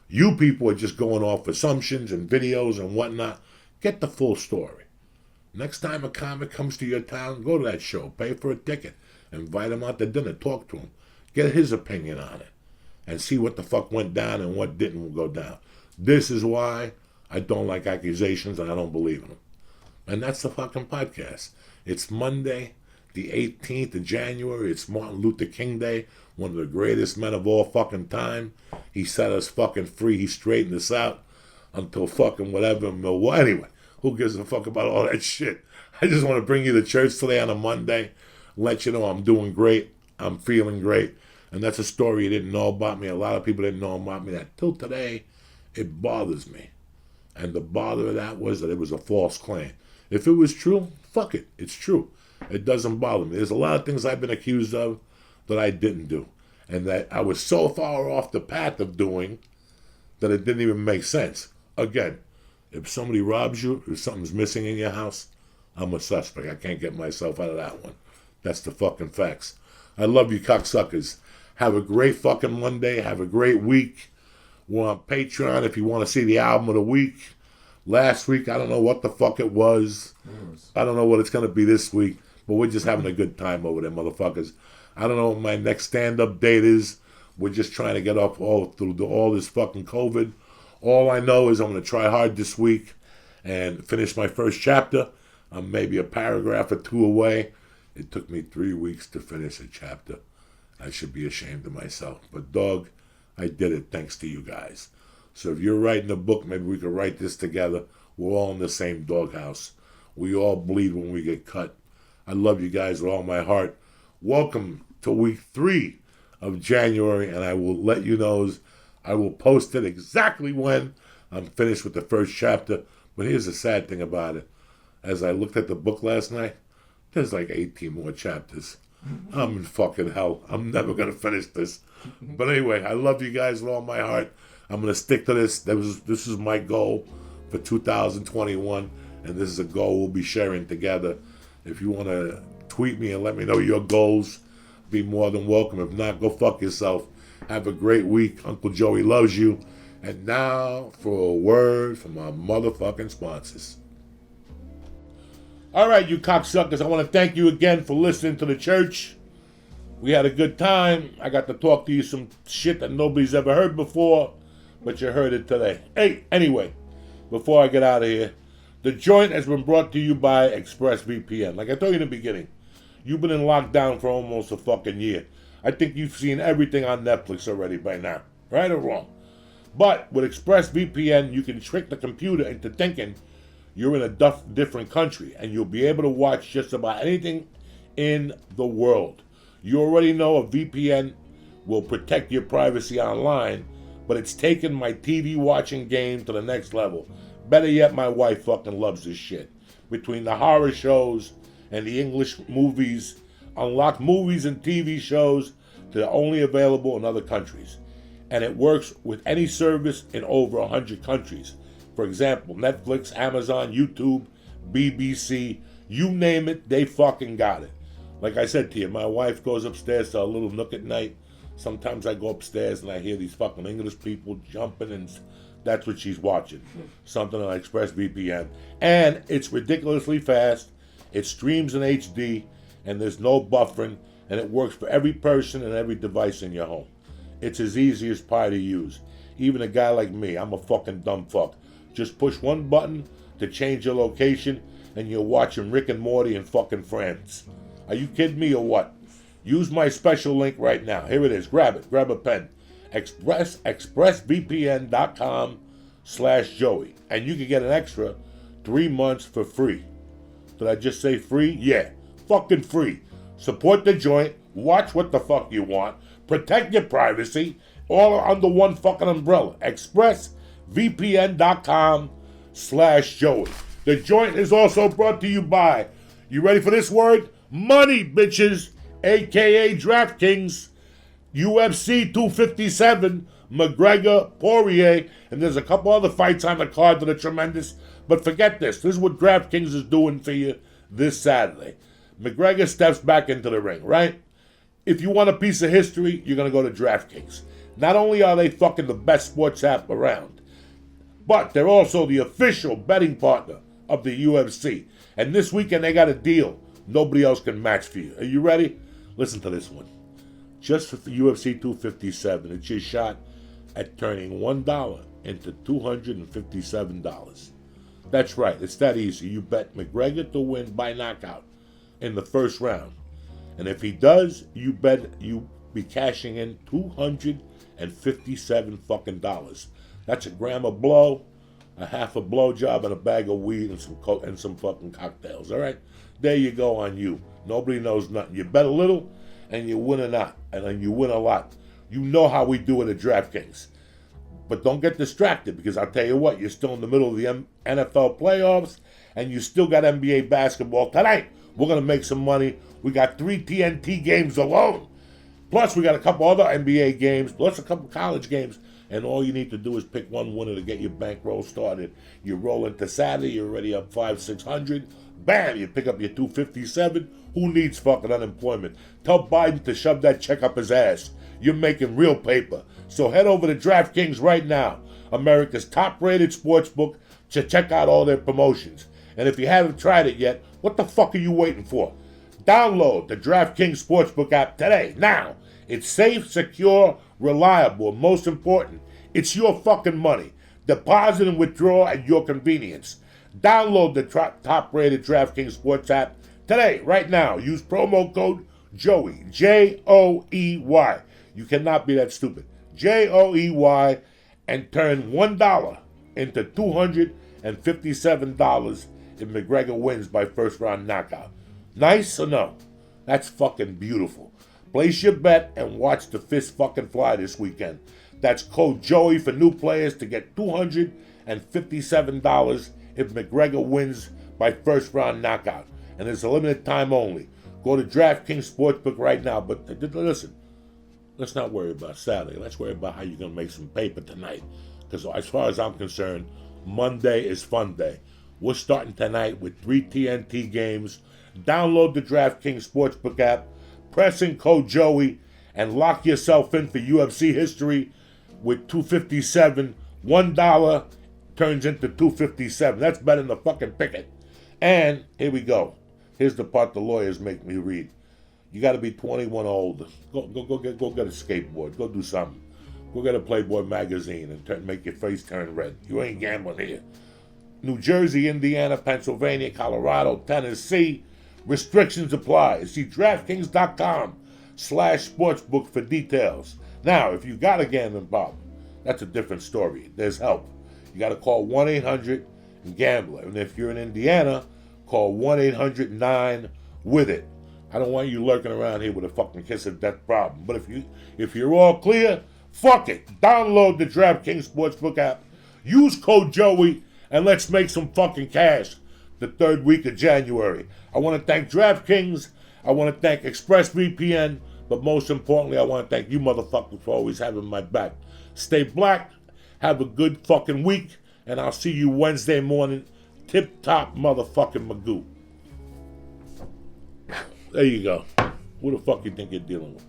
You people are just going off assumptions and videos and whatnot. Get the full story. Next time a comic comes to your town, go to that show, pay for a ticket, invite him out to dinner, talk to him, get his opinion on it, and see what the fuck went down and what didn't go down. This is why I don't like accusations and I don't believe in them. And that's the fucking podcast. It's Monday, the 18th of January. It's Martin Luther King Day, one of the greatest men of all fucking time. He set us fucking free. He straightened us out until fucking whatever. Well, anyway, who gives a fuck about all that shit? I just want to bring you to church today on a Monday, let you know I'm doing great. I'm feeling great. And that's a story you didn't know about me. A lot of people didn't know about me. That till today, it bothers me. And the bother of that was that it was a false claim. If it was true, fuck it. It's true. It doesn't bother me. There's a lot of things I've been accused of that I didn't do. And that I was so far off the path of doing that it didn't even make sense. Again, if somebody robs you, if something's missing in your house, I'm a suspect. I can't get myself out of that one. That's the fucking facts. I love you cocksuckers. Have a great fucking Monday. Have a great week. We're on Patreon if you want to see the album of the week. Last week, I don't know what the fuck it was. I don't know what it's going to be this week. But we're just having a good time over there, motherfuckers. I don't know what my next stand-up date is. We're just trying to get up through all this fucking COVID. All I know is I'm going to try hard this week and finish my first chapter. I'm maybe a paragraph or two away. It took me 3 weeks to finish a chapter. I should be ashamed of myself. But, dog, I did it thanks to you guys. So if you're writing a book, maybe we could write this together. We're all in the same doghouse. We all bleed when we get cut. I love you guys with all my heart. Welcome to week 3 of January, and I will let you know. I will post it exactly when I'm finished with the first chapter. But here's the sad thing about it. As I looked at the book last night, there's like 18 more chapters. I'm in fucking hell. I'm never going to finish this. But anyway, I love you guys with all my heart. I'm going to stick to this. This is my goal for 2021, and this is a goal we'll be sharing together. If you want to tweet me and let me know your goals, be more than welcome. If not, go fuck yourself. Have a great week. Uncle Joey loves you. And now for a word from our motherfucking sponsors. All right, you cocksuckers, I want to thank you again for listening to the church. We had a good time. I got to talk to you some shit that nobody's ever heard before, but you heard it today. Hey, anyway, before I get out of here, the joint has been brought to you by ExpressVPN. Like I told you in the beginning, you've been in lockdown for almost a fucking year. I think you've seen everything on Netflix already by now, right or wrong. But with ExpressVPN, you can trick the computer into thinking you're in a different country, and you'll be able to watch just about anything in the world. You already know a VPN will protect your privacy online, but it's taken my TV watching game to the next level. Better yet, my wife fucking loves this shit. Between the horror shows and the English movies, unlock movies and TV shows that are only available in other countries. And it works with any service in over 100 countries. For example, Netflix, Amazon, YouTube, BBC, you name it, they fucking got it. Like I said to you, my wife goes upstairs to a little nook at night. Sometimes I go upstairs and I hear these fucking English people jumping, and that's what she's watching. Something on ExpressVPN. And it's ridiculously fast. It streams in HD, and there's no buffering, and it works for every person and every device in your home. It's as easy as pie to use. Even a guy like me, I'm a fucking dumb fuck. Just push one button to change your location, and you're watching Rick and Morty in fucking France. Are you kidding me or what? Use my special link right now. Here it is. Grab it. Grab a pen. expressvpn.com/Joey. And you can get an extra 3 months for free. Did I just say free? Yeah. Fucking free. Support the joint. Watch what the fuck you want. Protect your privacy. All under one fucking umbrella. expressvpn.com/Joey. The joint is also brought to you by, you ready for this word? Money, bitches. A.K.A. DraftKings. UFC 257. McGregor, Poirier. And there's a couple other fights on the card that are tremendous. But forget this. This is what DraftKings is doing for you this Saturday. McGregor steps back into the ring, right? If you want a piece of history, you're going to go to DraftKings. Not only are they fucking the best sports app around, but they're also the official betting partner of the UFC. And this weekend they got a deal nobody else can match for you. Are you ready? Listen to this one. Just for UFC 257, it's your shot at turning $1 into $257. That's right, it's that easy. You bet McGregor to win by knockout in the first round. And if he does, you bet you be cashing in $257 fucking dollars. That's a gram of blow, a half a blowjob, and a bag of weed and some fucking cocktails. All right, there you go on you. Nobody knows nothing. You bet a little, and you win a lot, and then you win a lot. You know how we do it at DraftKings. But don't get distracted, because I'll tell you what, you're still in the middle of the NFL playoffs, and you still got NBA basketball tonight. We're going to make some money. We got 3 TNT games alone. Plus, we got a couple other NBA games, plus a couple college games. And all you need to do is pick one winner to get your bankroll started. You roll into Saturday, you're already up 500-600. Bam, you pick up your 257. Who needs fucking unemployment? Tell Biden to shove that check up his ass. You're making real paper. So head over to DraftKings right now, America's top-rated sportsbook, to check out all their promotions. And if you haven't tried it yet, what the fuck are you waiting for? Download the DraftKings Sportsbook app today. Now, it's safe, secure, reliable, and most important, it's your fucking money. Deposit and withdraw at your convenience. Download the top-rated DraftKings Sports app today, right now. Use promo code Joey, Joey. You cannot be that stupid. Joey, and turn $1 into $257 if McGregor wins by first-round knockout. Nice or no? That's fucking beautiful. Place your bet and watch the fist fucking fly this weekend. That's code Joey for new players to get $257 if McGregor wins by first round knockout. And it's a limited time only. Go to DraftKings Sportsbook right now. But listen, let's not worry about Saturday. Let's worry about how you're going to make some paper tonight. Because as far as I'm concerned, Monday is fun day. We're starting tonight with 3 TNT games. Download the DraftKings Sportsbook app, press in code Joey, and lock yourself in for UFC history with $257. $1 turns into $257. That's better than the fucking picket. And here we go. Here's the part the lawyers make me read. You got to be 21 or older. Go get a skateboard. Go do something. Go get a Playboy magazine and make your face turn red. You ain't gambling here. New Jersey, Indiana, Pennsylvania, Colorado, Tennessee. Restrictions apply. See DraftKings.com/sportsbook for details. Now, if you got a gambling problem, that's a different story. There's help. You got to call 1-800-GAMBLER. And if you're in Indiana, call 1-800-9-WITH-IT. I don't want you lurking around here with a fucking kiss of death problem. But if you're all clear, fuck it. Download the DraftKings Sportsbook app. Use code Joey, and let's make some fucking cash the third week of January. I want to thank DraftKings. I want to thank ExpressVPN. But most importantly, I want to thank you motherfuckers for always having my back. Stay black. Have a good fucking week. And I'll see you Wednesday morning. Tip-top motherfucking Magoo. There you go. Who the fuck you think you're dealing with?